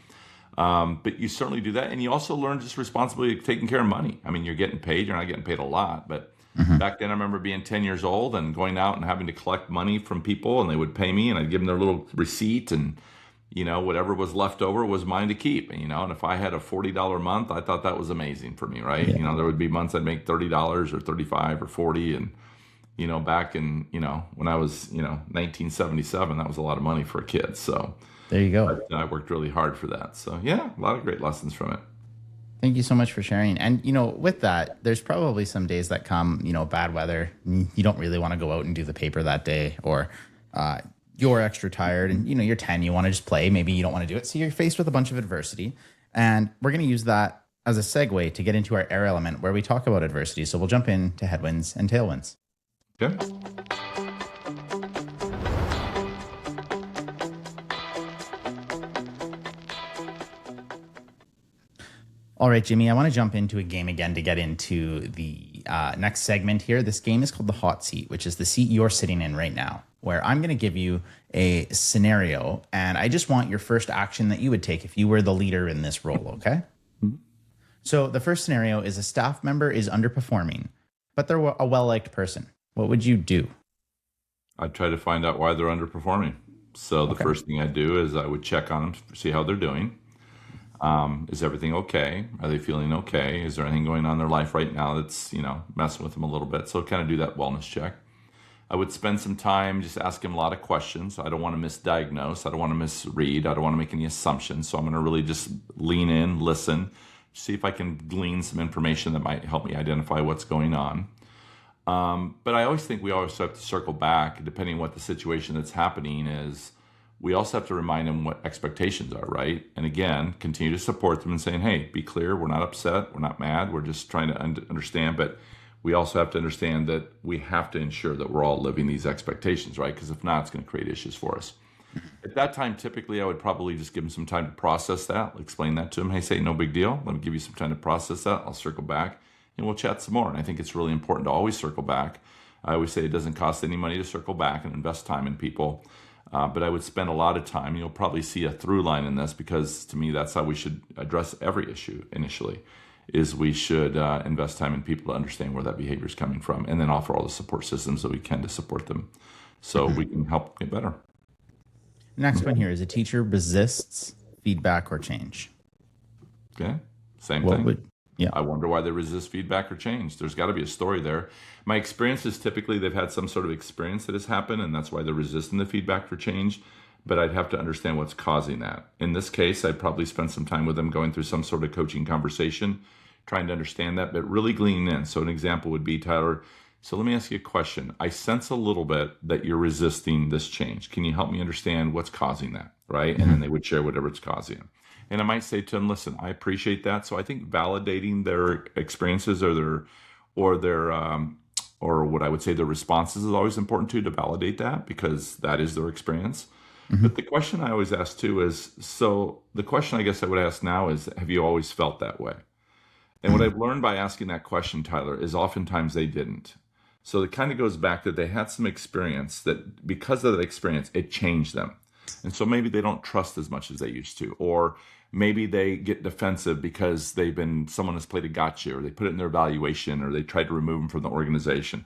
but you certainly do that. And you also learn just responsibility of taking care of money. I mean, you're getting paid, you're not getting paid a lot, but back then I remember being 10 years old and going out and having to collect money from people, and they would pay me and I'd give them their little receipt, and whatever was left over was mine to keep. And if I had a $40 month, I thought that was amazing for me, right? Yeah. There would be months I'd make $30 or 35 or 40. And, back in, when I was, 1977, that was a lot of money for a kid. So There you go. I worked really hard for that. So yeah, a lot of great lessons from it. Thank you so much for sharing. And, with that, there's probably some days that come, bad weather. You don't really want to go out and do the paper that day, or you're extra tired and, you're 10, you want to just play. Maybe you don't want to do it. So you're faced with a bunch of adversity. And we're going to use that as a segue to get into our air element where we talk about adversity. So we'll jump into headwinds and tailwinds. Okay. All right, Jimmy, I want to jump into a game again to get into the next segment here. This game is called the hot seat, which is the seat you're sitting in right now, where I'm going to give you a scenario, and I just want your first action that you would take if you were the leader in this role, okay? So the first scenario is a staff member is underperforming, but they're a well-liked person. What would you do? I'd try to find out why they're underperforming. So the first thing I'd do is I would check on them, see how they're doing. Is everything okay? Are they feeling okay? Is there anything going on in their life right now that's, messing with them a little bit? So kind of do that wellness check. I would spend some time just asking them a lot of questions. I don't want to misdiagnose. I don't want to misread. I don't want to make any assumptions. So I'm going to really just lean in, listen, see if I can glean some information that might help me identify what's going on. But I always think we always have to circle back, depending on what the situation that's happening is. We also have to remind them what expectations are, right? And again, continue to support them and saying, hey, be clear, we're not upset, we're not mad, we're just trying to understand. But we also have to understand that we have to ensure that we're all living these expectations, right? Because if not, it's going to create issues for us. At that time, typically, I would probably just give them some time to process that, explain that to them. Hey, say, no big deal. Let me give you some time to process that. I'll circle back and we'll chat some more. And I think it's really important to always circle back. I always say it doesn't cost any money to circle back and invest time in people. But I would spend a lot of time. You'll probably see a through line in this, because to me, that's how we should address every issue initially, is we should invest time in people to understand where that behavior is coming from, and then offer all the support systems that we can to support them so we can help get better. Next one here is a teacher resists feedback or change. Okay, same thing. Yeah. I wonder why they resist feedback or change. There's got to be a story there. My experience is typically they've had some sort of experience that has happened, and that's why they're resisting the feedback for change. But I'd have to understand what's causing that. In this case, I'd probably spend some time with them going through some sort of coaching conversation, trying to understand that, but really gleaning in. So an example would be, Tyler, so let me ask you a question. I sense a little bit that you're resisting this change. Can you help me understand what's causing that, right? And then they would share whatever it's causing. And I might say to them, listen, I appreciate that. So I think validating their experiences or what I would say their responses is always important too, to validate that, because that is their experience. But the question I always ask too is, so the question I guess I would ask now is, have you always felt that way? And what I've learned by asking that question, Tyler, is oftentimes they didn't. So it kind of goes back that they had some experience that, because of that experience, it changed them. And so maybe they don't trust as much as they used to, or maybe they get defensive because someone has played a gotcha, or they put it in their evaluation, or they tried to remove them from the organization.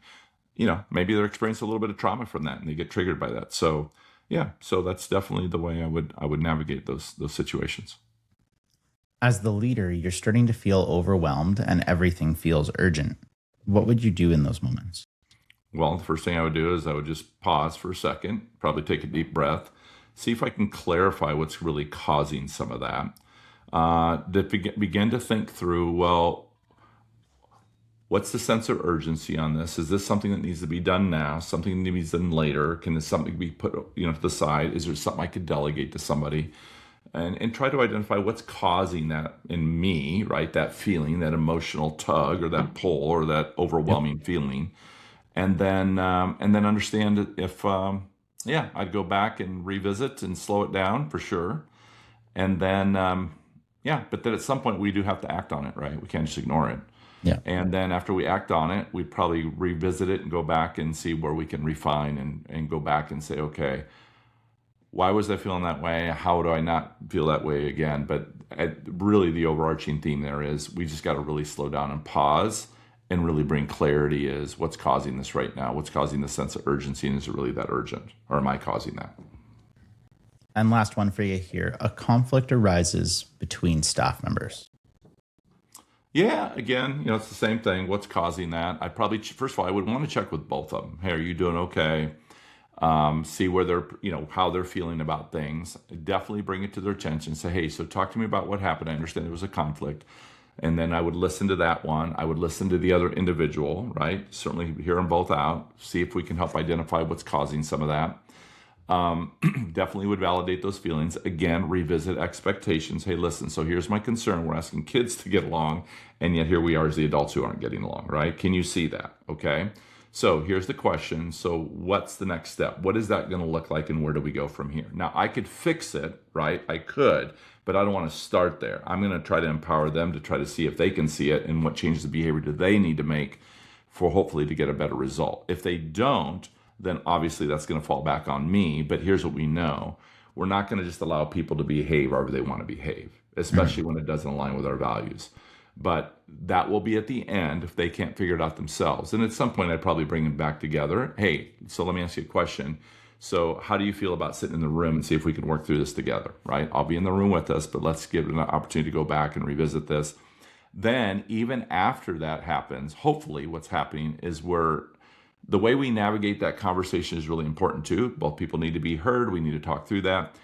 Maybe they're experiencing a little bit of trauma from that and they get triggered by that. So yeah, so that's definitely the way I would navigate those situations. As the leader, you're starting to feel overwhelmed and everything feels urgent. What would you do in those moments? Well, the first thing I would do is I would just pause for a second, probably take a deep breath, see if I can clarify what's really causing some of that. Begin to think through, well, what's the sense of urgency on this? Is this something that needs to be done now? Something that needs to be done later? Can this something be put to the side? Is there something I could delegate to somebody? And try to identify what's causing that in me, right? That feeling, that emotional tug or that pull or that overwhelming feeling. And then understand if, I'd go back and revisit and slow it down for sure. And then Yeah, but then at some point we do have to act on it, right? We can't just ignore it. Yeah. And then after we act on it, we probably revisit it and go back and see where we can refine and go back and say, okay, why was I feeling that way? How do I not feel that way again? But really, the overarching theme there is we just got to really slow down and pause and really bring clarity is what's causing this right now? What's causing the sense of urgency? And is it really that urgent? Or am I causing that? And last one for you here. A conflict arises between staff members. Yeah, again, it's the same thing. What's causing that? I probably, first of all, I would want to check with both of them. Hey, are you doing okay? See where they're, how they're feeling about things. Definitely bring it to their attention. Say, hey, so talk to me about what happened. I understand there was a conflict. And then I would listen to that one. I would listen to the other individual, right? Certainly hear them both out. See if we can help identify what's causing some of that. Definitely would validate those feelings. Again, revisit expectations. Hey, listen, so here's my concern. We're asking kids to get along, and yet here we are as the adults who aren't getting along, right? Can you see that? Okay. So here's the question. So what's the next step? What is that going to look like, and where do we go from here? Now, I could fix it, right? I could, but I don't want to start there. I'm going to try to empower them to try to see if they can see it and what changes of behavior do they need to make for hopefully to get a better result. If they don't, then obviously that's going to fall back on me. But here's what we know. We're not going to just allow people to behave however they want to behave, especially when it doesn't align with our values. But that will be at the end if they can't figure it out themselves. And at some point, I'd probably bring them back together. Hey, so let me ask you a question. So how do you feel about sitting in the room and see if we can work through this together, right? I'll be in the room with us, but let's give an opportunity to go back and revisit this. Then even after that happens, hopefully what's happening is the way we navigate that conversation is really important too. Both people need to be heard. We need to talk through that.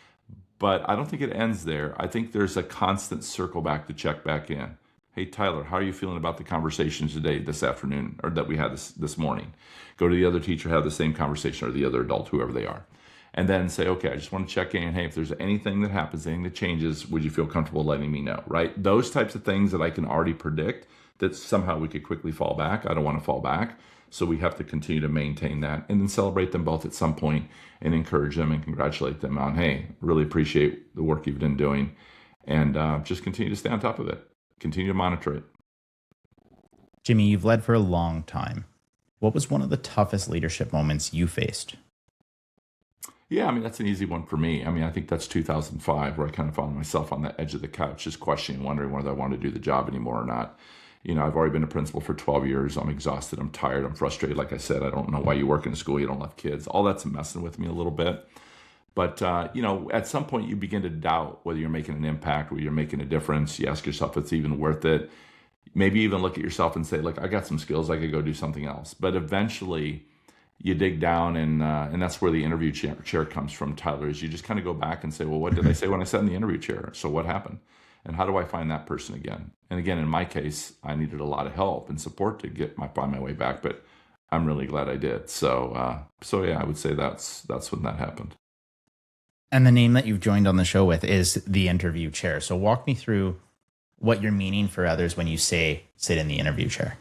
But I don't think it ends there. I think there's a constant circle back to check back in. Hey, Tyler, how are you feeling about the conversation today, this afternoon, or that we had this morning? Go to the other teacher, have the same conversation, or the other adult, whoever they are. And then say, okay, I just want to check in. Hey, if there's anything that happens, anything that changes, would you feel comfortable letting me know, right? Those types of things that I can already predict that somehow we could quickly fall back. I don't want to fall back. So we have to continue to maintain that and then celebrate them both at some point and encourage them and congratulate them on, hey, really appreciate the work you've been doing, and just continue to stay on top of it. Continue to monitor it. Jimmy, you've led for a long time. What was one of the toughest leadership moments you faced? Yeah, that's an easy one for me. I think that's 2005, where I kind of found myself on the edge of the couch, just questioning, wondering whether I wanted to do the job anymore or not. I've already been a principal for 12 years. I'm exhausted. I'm tired. I'm frustrated. Like I said, I don't know why you work in a school. You don't love kids. All that's messing with me a little bit. But, at some point you begin to doubt whether you're making an impact, whether you're making a difference. You ask yourself if it's even worth it. Maybe even look at yourself and say, look, I got some skills. I could go do something else. But eventually you dig down, and that's where the interview chair comes from, Tyler, is you just kind of go back and say, well, what did I say when I sat in the interview chair? So what happened? And how do I find that person again? And again, in my case, I needed a lot of help and support to find my way back, but I'm really glad I did. So yeah, I would say that's when that happened. And the name that you've joined on the show with is the interview chair. So walk me through what you're meaning for others when you say sit in the interview chair.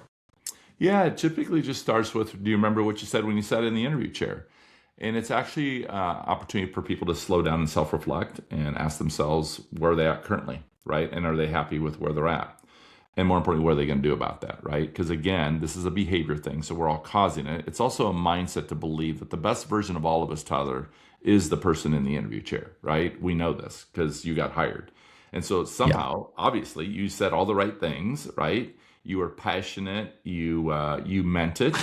Yeah, it typically just starts with, do you remember what you said when you sat in the interview chair? And it's actually an opportunity for people to slow down and self-reflect and ask themselves where are they at currently, right? And are they happy with where they're at? And more importantly, what are they going to do about that, right? Because again, this is a behavior thing, so we're all causing it. It's also a mindset to believe that the best version of all of us, Tyler, is the person in the interview chair, right? We know this because you got hired. And so somehow, obviously, you said all the right things, right? You were passionate, you meant it.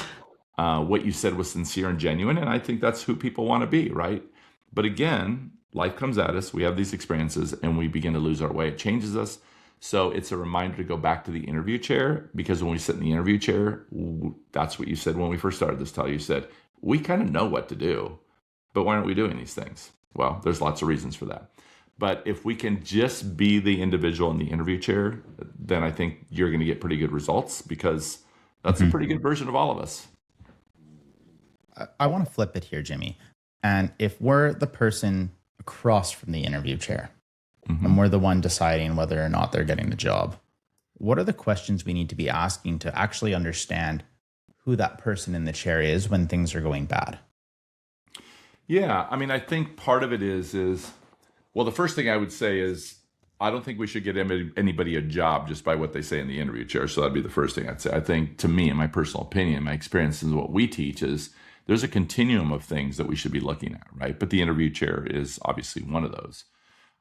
What you said was sincere and genuine, and I think that's who people want to be, right? But again, life comes at us, we have these experiences, and we begin to lose our way. It changes us. So it's a reminder to go back to the interview chair, because when we sit in the interview chair, that's what you said when we first started this, Tyler. You said, we kind of know what to do, but why aren't we doing these things? Well, there's lots of reasons for that. But if we can just be the individual in the interview chair, then I think you're going to get pretty good results, because that's a pretty good version of all of us. I want to flip it here, Jimmy. And if we're the person across from the interview chair, and we're the one deciding whether or not they're getting the job, what are the questions we need to be asking to actually understand who that person in the chair is when things are going bad? Yeah, I think part of it is well, the first thing I would say is I don't think we should get anybody a job just by what they say in the interview chair. So that'd be the first thing I'd say. I think, to me, in my personal opinion, my experience is what we teach is there's a continuum of things that we should be looking at, right? But the interview chair is obviously one of those.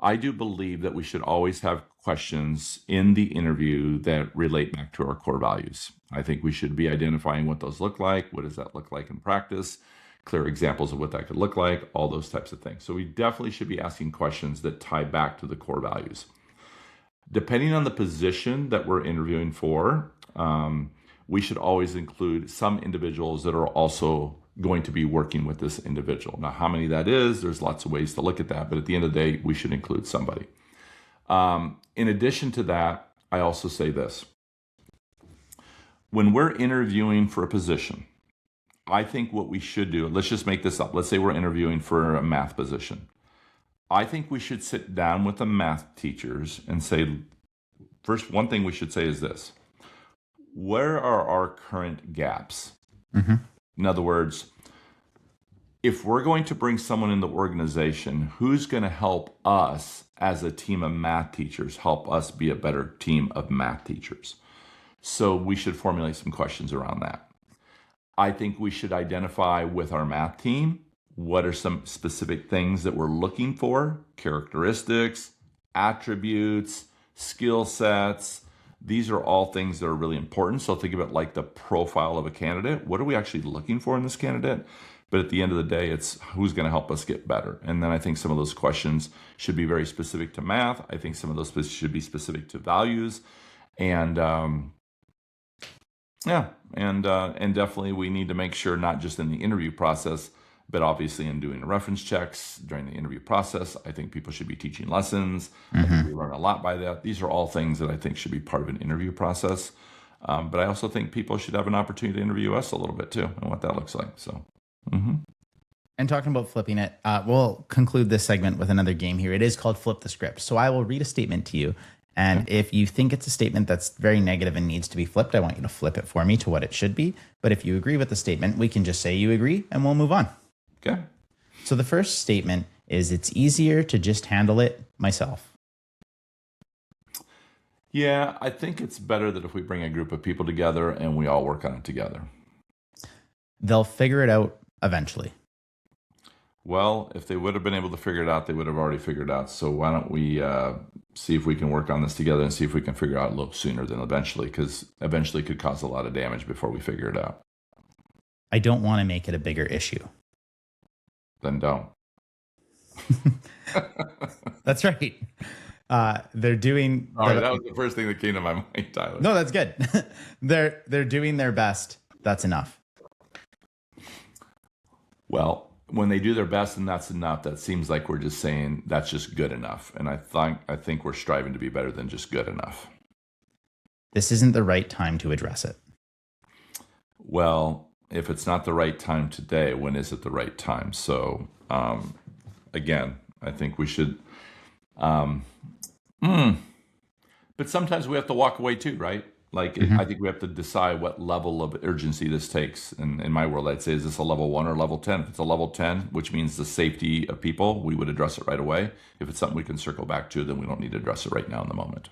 I do believe that we should always have questions in the interview that relate back to our core values. I think we should be identifying what those look like. What does that look like in practice? Clear examples of what that could look like, all those types of things. So we definitely should be asking questions that tie back to the core values. Depending on the position that we're interviewing for, we should always include some individuals that are also going to be working with this individual. Now, how many that is, there's lots of ways to look at that, but at the end of the day, we should include somebody. In addition to that, I also say this. When we're interviewing for a position, I think what we should do, let's just make this up. Let's say we're interviewing for a math position. I think we should sit down with the math teachers and say, first, one thing we should say is this: where are our current gaps? Mm-hmm. In other words, if we're going to bring someone in the organization, who's going to help us as a team of math teachers, help us be a better team of math teachers? So we should formulate some questions around that. I think we should identify with our math team what are some specific things that we're looking for, characteristics, attributes, skill sets. These are all things that are really important. So think of it like the profile of a candidate. What are we actually looking for in this candidate? But at the end of the day, it's who's going to help us get better. And then I think some of those questions should be very specific to math. I think some of those should be specific to values. And and definitely we need to make sure, not just in the interview process, but obviously in doing reference checks during the interview process. I think people should be teaching lessons. I think we learn a lot by that. These are all things that I think should be part of an interview process. But I also think people should have an opportunity to interview us a little bit too, and what that looks like. So. And talking about flipping it, we'll conclude this segment with another game here. It is called Flip the Script. So I will read a statement to you. And if you think it's a statement that's very negative and needs to be flipped, I want you to flip it for me to what it should be. But if you agree with the statement, we can just say you agree and we'll move on. Okay. So the first statement is, it's easier to just handle it myself. Yeah, I think it's better that if we bring a group of people together and we all work on it together. They'll figure it out eventually. Well, if they would have been able to figure it out, they would have already figured it out. So why don't we see if we can work on this together and see if we can figure it out a little sooner than eventually, because eventually could cause a lot of damage before we figure it out. I don't want to make it a bigger issue. Then don't. That's right. They're doing... All right, that was the first thing that came to my mind, Tyler. No, that's good. They're doing their best. That's enough. Well, when they do their best and that's enough, that seems like we're just saying that's just good enough. And I think we're striving to be better than just good enough. This isn't the right time to address it. Well, if it's not the right time today, when is it the right time? So, again, I think we should... But sometimes we have to walk away too, right? Like, I think we have to decide what level of urgency this takes. And in my world, I'd say, is this a level 1 or level 10? If it's a level 10, which means the safety of people, we would address it right away. If it's something we can circle back to, then we don't need to address it right now in the moment.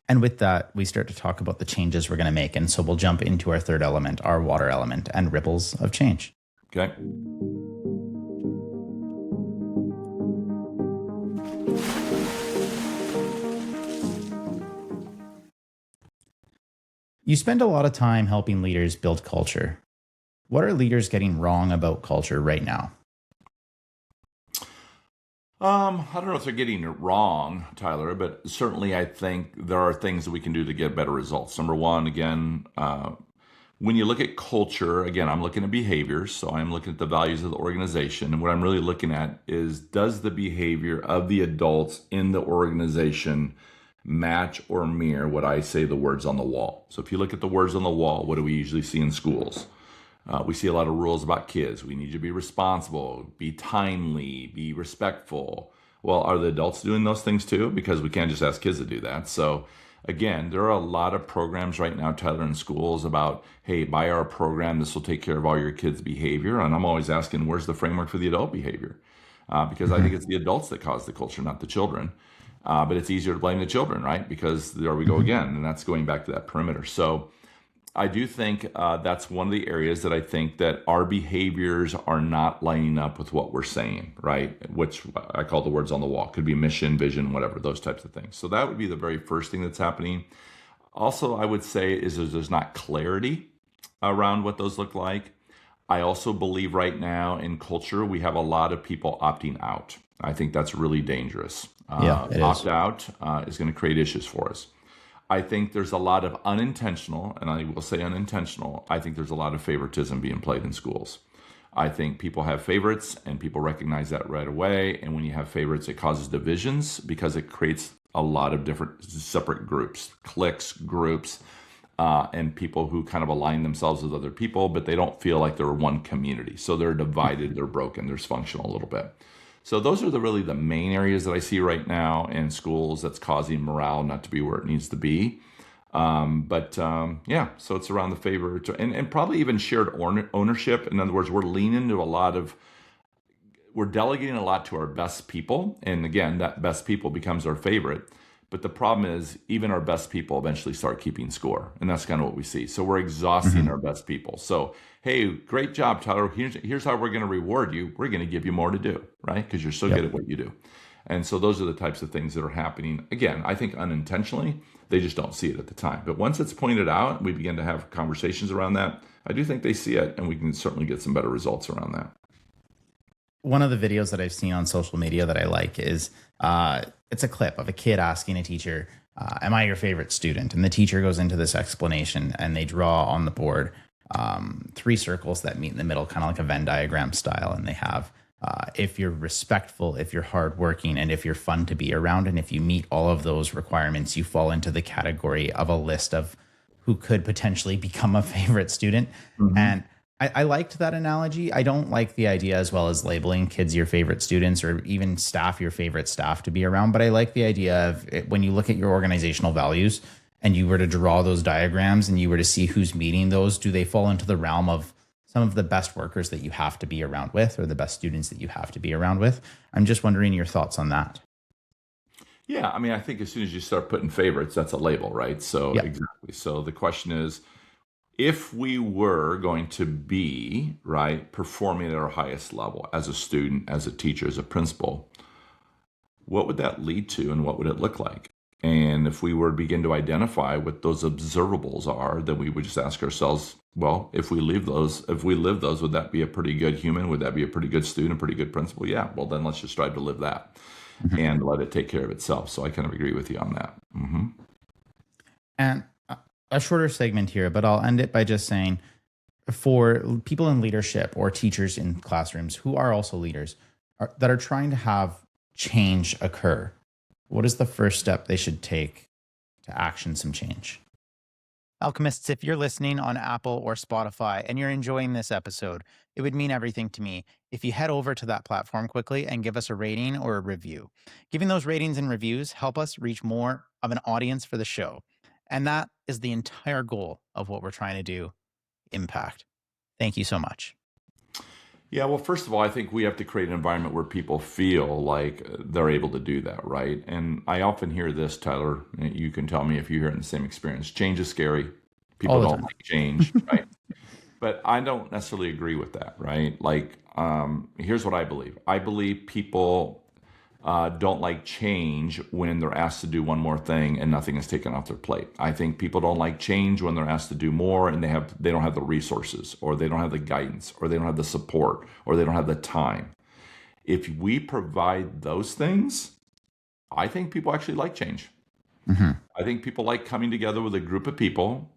And with that, we start to talk about the changes we're going to make. And so we'll jump into our third element, our water element, and ripples of change. Okay. You spend a lot of time helping leaders build culture. What are leaders getting wrong about culture right now? I don't know if they're getting it wrong, Tyler, but certainly I think there are things that we can do to get better results. Number one, again, when you look at culture, again, I'm looking at behaviors. So I'm looking at the values of the organization. And what I'm really looking at is, does the behavior of the adults in the organization match or mirror what I say the words on the wall? So if you look at the words on the wall, what do we usually see in schools? We see a lot of rules about kids. We need you to be responsible, be timely, be respectful. Well, are the adults doing those things too? Because we can't just ask kids to do that. So again, there are a lot of programs right now, Tyler, in schools about, hey, buy our program, this will take care of all your kids' behavior. And I'm always asking, where's the framework for the adult behavior? Because I think it's the adults that cause the culture, not the children. But it's easier to blame the children, right? Because there we go again, and that's going back to that perimeter. So I do think that's one of the areas that I think that our behaviors are not lining up with what we're saying, right? Which I call the words on the wall. Could be mission, vision, whatever, those types of things. So that would be the very first thing that's happening. Also, I would say is there's not clarity around what those look like. I also believe right now in culture, we have a lot of people opting out. I think that's really dangerous. Yeah, it is. Opt out is going to create issues for us. I think there's a lot of unintentional, and I will say unintentional, I think there's a lot of favoritism being played in schools. I think people have favorites and people recognize that right away. And when you have favorites, it causes divisions because it creates a lot of different separate groups, cliques, groups, and people who kind of align themselves with other people, but they don't feel like they're one community. So they're divided, they're broken, they're dysfunctional a little bit. So those are really the main areas that I see right now in schools that's causing morale not to be where it needs to be. Yeah, so it's around the favor and probably even shared ownership. In other words, we're delegating a lot to our best people. And again, that best people becomes our favorite. But the problem is even our best people eventually start keeping score. And that's kind of what we see. So we're exhausting our best people. So, hey, great job, Tyler. Here's how we're going to reward you. We're going to give you more to do, right? Because you're so good at what you do. And so those are the types of things that are happening. Again, I think unintentionally, they just don't see it at the time. But once it's pointed out, we begin to have conversations around that. I do think they see it, and we can certainly get some better results around that. One of the videos that I've seen on social media that I like is it's a clip of a kid asking a teacher, am I your favorite student? And the teacher goes into this explanation and they draw on the board 3 circles that meet in the middle, kind of like a Venn diagram style. And they have if you're respectful, if you're hardworking, and if you're fun to be around. And if you meet all of those requirements, you fall into the category of a list of who could potentially become a favorite student. And I liked that analogy. I don't like the idea as well as labeling kids your favorite students or even staff your favorite staff to be around. But I like the idea of when you look at your organizational values and you were to draw those diagrams and you were to see who's meeting those, do they fall into the realm of some of the best workers that you have to be around with or the best students that you have to be around with? I'm just wondering your thoughts on that. Yeah, I mean, I think as soon as you start putting favorites, that's a label, right? So exactly. So the question is, if we were going to be, right, performing at our highest level as a student, as a teacher, as a principal, what would that lead to and what would it look like? And if we were to begin to identify what those observables are, then we would just ask ourselves, well, if we live those, would that be a pretty good human? Would that be a pretty good student, a pretty good principal? Yeah, well, then let's just strive to live that and let it take care of itself. So I kind of agree with you on that. And a shorter segment here, but I'll end it by just saying for people in leadership or teachers in classrooms who are also leaders that are trying to have change occur, what is the first step they should take to action some change? Alchemists, if you're listening on Apple or Spotify and you're enjoying this episode, it would mean everything to me if you head over to that platform quickly and give us a rating or a review. Giving those ratings and reviews help us reach more of an audience for the show. And that is the entire goal of what we're trying to do, impact. Thank you so much. Yeah, well, first of all, I think we have to create an environment where people feel like they're able to do that, right? And I often hear this, Tyler, you can tell me if you hear it in the same experience. Change is scary. People don't like change, right? But I don't necessarily agree with that, right? Like, here's what I believe. I believe people don't like change when they're asked to do one more thing and nothing is taken off their plate. I think people don't like change when they're asked to do more and they don't have the resources, or they don't have the guidance, or they don't have the support, or they don't have the time. If we provide those things, I think people actually like change. I think people like coming together with a group of people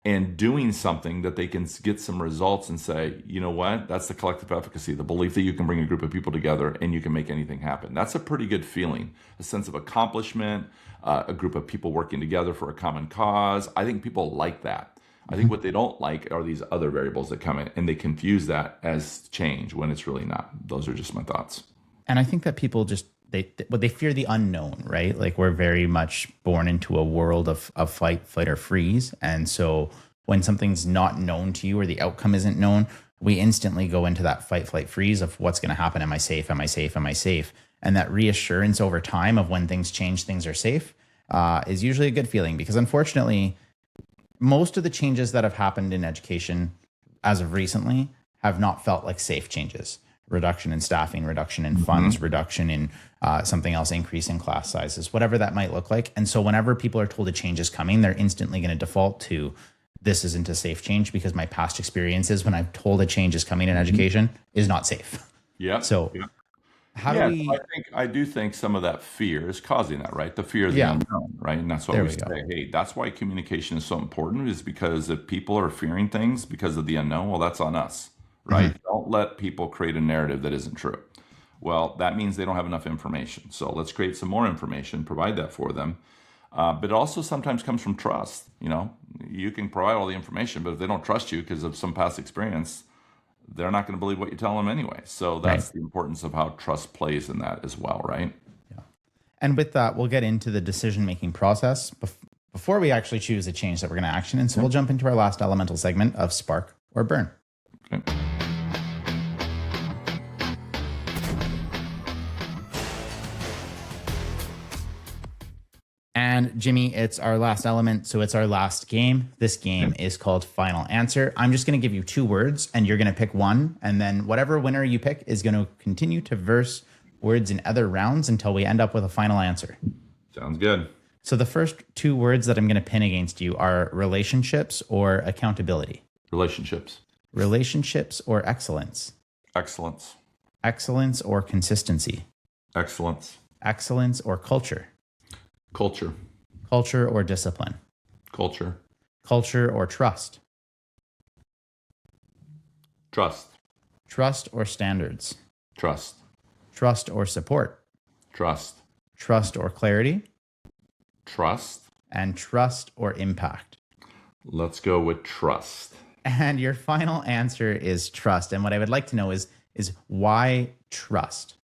and doing something that they can get some results and say, you know what, that's the collective efficacy, the belief that you can bring a group of people together and you can make anything happen. That's a pretty good feeling, a sense of accomplishment, a group of people working together for a common cause. I think people like that. I think what they don't like are these other variables that come in, and they confuse that as change when it's really not. Those are just my thoughts. And I think that people just, they fear the unknown, right? Like we're very much born into a world of fight or freeze. And so when something's not known to you or the outcome isn't known, we instantly go into that fight, flight, freeze of what's going to happen. Am I safe? Am I safe? Am I safe? And that reassurance over time of when things change, things are safe, is usually a good feeling, because unfortunately, most of the changes that have happened in education as of recently have not felt like safe changes. Reduction in staffing, reduction in funds, reduction in something else, increase in class sizes, whatever that might look like. And so whenever people are told a change is coming, they're instantly going to default to, this isn't a safe change because my past experiences when I've told a change is coming in education is not safe. Yeah. So Yeah. how do we... I do think some of that fear is causing that, right? The fear of the Yeah. unknown, right? And that's why There we we go. say, hey, that's why communication is so important, is because if people are fearing things because of the unknown, well, that's on us, right? Don't let people create a narrative that isn't true. Well, that means they don't have enough information. So let's create some more information, provide that for them. But it also sometimes comes from trust. You can provide all the information, but if they don't trust you because of some past experience, they're not going to believe what you tell them anyway. So that's the importance of how trust plays in that as well, right? Yeah. And with that, we'll get into the decision-making process before we actually choose a change that we're going to action. And so we'll jump into our last elemental segment of spark or burn. Okay. And Jimmy, it's our last element, so it's our last game. This game is called Final Answer. I'm just going to give you 2 words, and you're going to pick one, and then whatever winner you pick is going to continue to verse words in other rounds until we end up with a final answer. Sounds good. So the first 2 words that I'm going to pin against you are relationships or accountability. Relationships. Relationships or excellence. Excellence. Excellence or consistency. Excellence. Excellence or culture. Culture. Culture or discipline. Culture. Culture or trust. Trust. Trust or standards. Trust. Trust or support. Trust. Trust or clarity. Trust. And trust or impact. Let's go with trust. And your final answer is trust. And what I would like to know is why trust?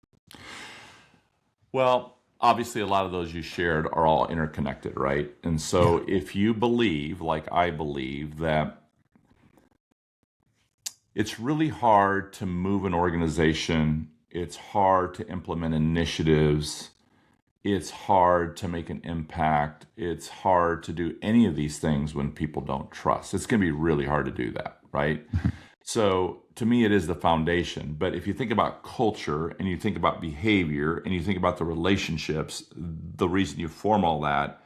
Well, obviously, a lot of those you shared are all interconnected, right? And so if you believe, like I believe, that it's really hard to move an organization, it's hard to implement initiatives, it's hard to make an impact, it's hard to do any of these things when people don't trust. It's going to be really hard to do that, right? So to me, it is the foundation. But if you think about culture and you think about behavior and you think about the relationships, the reason you form all that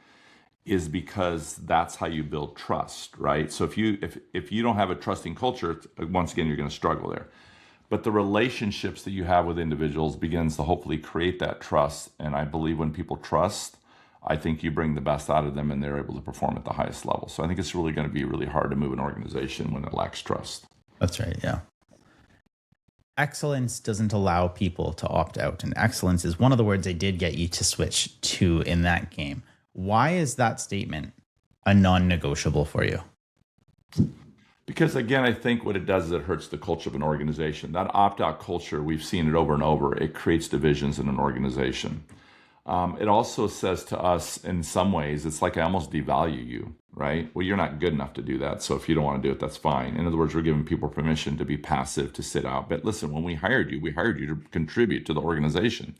is because that's how you build trust, right? So if you don't have a trusting culture, once again, you're going to struggle there. But the relationships that you have with individuals begins to hopefully create that trust. And I believe when people trust, I think you bring the best out of them and they're able to perform at the highest level. So I think it's really going to be really hard to move an organization when it lacks trust. That's right, yeah. Excellence doesn't allow people to opt out. And excellence is one of the words I did get you to switch to in that game. Why is that statement a non-negotiable for you? Because again, I think what it does is it hurts the culture of an organization. That opt-out culture, we've seen it over and over. It creates divisions in an organization. It also says to us, in some ways, it's like I almost devalue you, right? Well, you're not good enough to do that. So if you don't want to do it, that's fine. In other words, we're giving people permission to be passive, to sit out. But listen, when we hired you to contribute to the organization.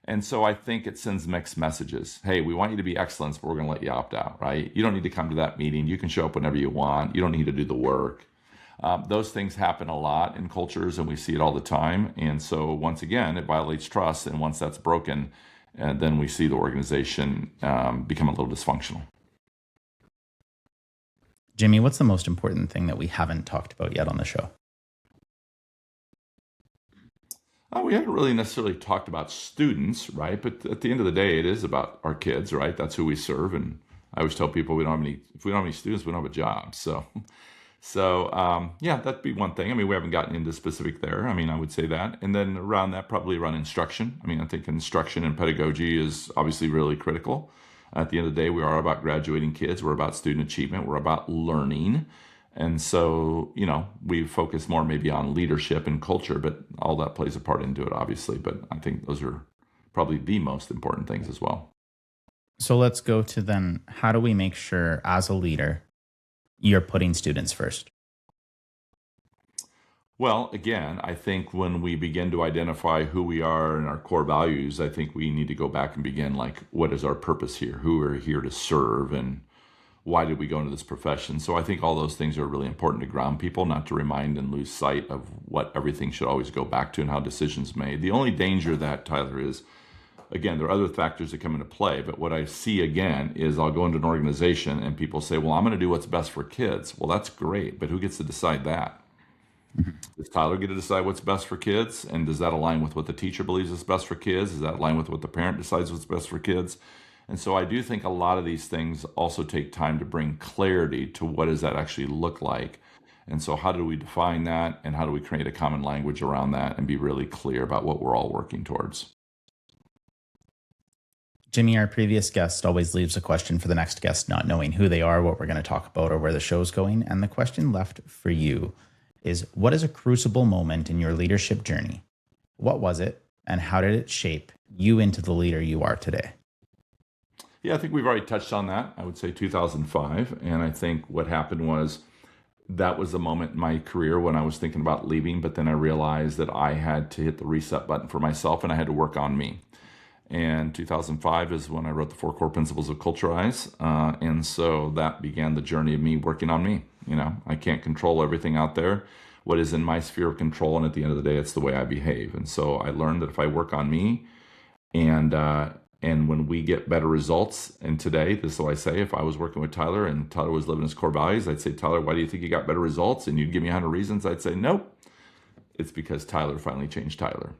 And so I think it sends mixed messages. Hey, we want you to be excellent, but we're going to let you opt out, right? You don't need to come to that meeting. You can show up whenever you want. You don't need to do the work. Those things happen a lot in cultures, and we see it all the time. And so once again, it violates trust. And once that's broken, then we see the organization become a little dysfunctional. Jimmy, what's the most important thing that we haven't talked about yet on the show? We haven't really necessarily talked about students, right? But at the end of the day, it is about our kids, right? That's who we serve. And I always tell people if we don't have any students, we don't have a job. So yeah, that'd be one thing. I mean, we haven't gotten into specific there. I mean, I would say that. And then around that, probably around instruction. I mean, I think instruction and pedagogy is obviously really critical. At the end of the day, we are about graduating kids. We're about student achievement. We're about learning. And so, we focus more maybe on leadership and culture, but all that plays a part into it, obviously. But I think those are probably the most important things as well. So let's go to then, how do we make sure as a leader, you're putting students first? Well, again, I think when we begin to identify who we are and our core values, I think we need to go back and begin like, what is our purpose here? Who are we here to serve? And why did we go into this profession? So I think all those things are really important to ground people, not to remind and lose sight of what everything should always go back to and how decisions made. The only danger of that, Tyler, is, again, there are other factors that come into play, but what I see again is I'll go into an organization and people say, well, I'm going to do what's best for kids. Well, that's great, but who gets to decide that? Does Tyler get to decide what's best for kids? And does that align with what the teacher believes is best for kids? Does that align with what the parent decides what's best for kids? And so I do think a lot of these things also take time to bring clarity to what does that actually look like. And so how do we define that, and how do we create a common language around that and be really clear about what we're all working towards? Jimmy, our previous guest always leaves a question for the next guest, not knowing who they are, what we're going to talk about, or where the show's going. And the question left for you is, what is a crucible moment in your leadership journey? What was it, and how did it shape you into the leader you are today? Yeah, I think we've already touched on that. I would say 2005. And I think what happened was that was the moment in my career when I was thinking about leaving, but then I realized that I had to hit the reset button for myself and I had to work on me. And 2005 is when I wrote the 4 core principles of Culturize. And so that began the journey of me working on me. You know, I can't control everything out there. What is in my sphere of control, and at the end of the day, it's the way I behave. And so I learned that if I work on me, and when we get better results, and today, this is what I say, if I was working with Tyler and Tyler was living his core values, I'd say, Tyler, why do you think you got better results? And you'd give me 100 reasons. I'd say, nope, it's because Tyler finally changed Tyler.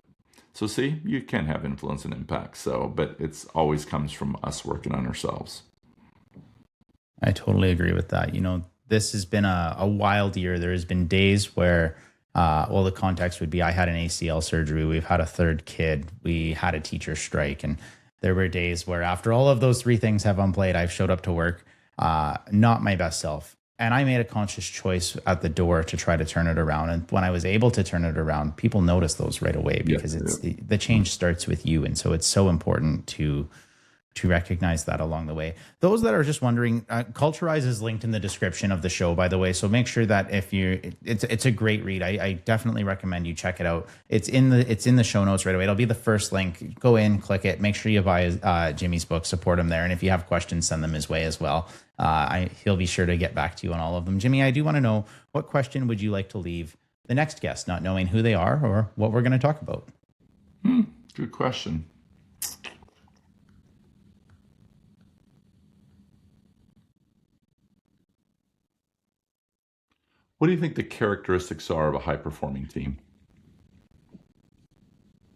So see, you can have influence and impact. So, but it's always comes from us working on ourselves. I totally agree with that. You know, this has been a wild year. There has been days where, well, the context would be I had an ACL surgery. We've had a 3rd kid. We had a teacher strike. And there were days where after all of those 3 things have unplayed, I've showed up to work, not my best self. And I made a conscious choice at the door to try to turn it around. And when I was able to turn it around, people notice those right away because the change starts with you. And so it's so important to recognize that along the way. Those that are just wondering, Culturize is linked in the description of the show, by the way. So make sure that it's a great read. I definitely recommend you check it out. It's in the show notes right away. It'll be the first link. Go in, click it. Make sure you buy Jimmy's book, support him there. And if you have questions, send them his way as well. He'll be sure to get back to you on all of them. Jimmy, I do want to know, what question would you like to leave the next guest, not knowing who they are or what we're going to talk about? Good question. What do you think the characteristics are of a high-performing team?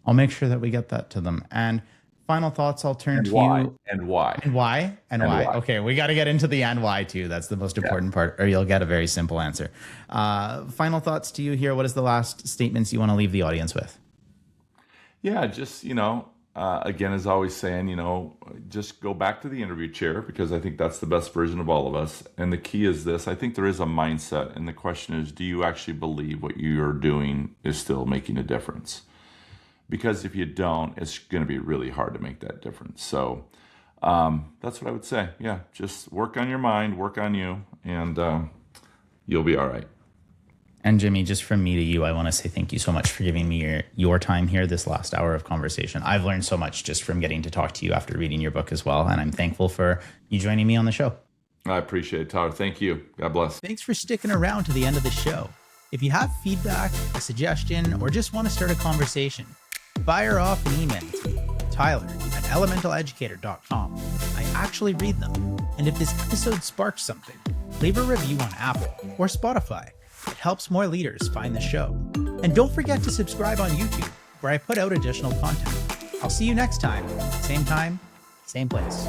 I'll make sure that we get that to them. And final thoughts, I'll turn to you. And why? And why? Okay, we got to get into the and why too. That's the most important part, or you'll get a very simple answer. Final thoughts to you here. What is the last statements you want to leave the audience with? Yeah, just, again, as I always saying, just go back to the interview chair, because I think that's the best version of all of us. And the key is this: I think there is a mindset. And the question is, do you actually believe what you're doing is still making a difference? Because if you don't, it's going to be really hard to make that difference. So that's what I would say. Yeah, just work on your mind, work on you, and you'll be all right. And Jimmy, just from me to you, I want to say thank you so much for giving me your time here this last hour of conversation. I've learned so much just from getting to talk to you after reading your book as well. And I'm thankful for you joining me on the show. I appreciate it, Tyler. Thank you. God bless. Thanks for sticking around to the end of the show. If you have feedback, a suggestion, or just want to start a conversation, fire off an email to tyler@elementaleducator.com. I actually read them. And if this episode sparked something, leave a review on Apple or Spotify. It helps more leaders find the show. And don't forget to subscribe on YouTube, where I put out additional content. I'll see you next time, same time, same place.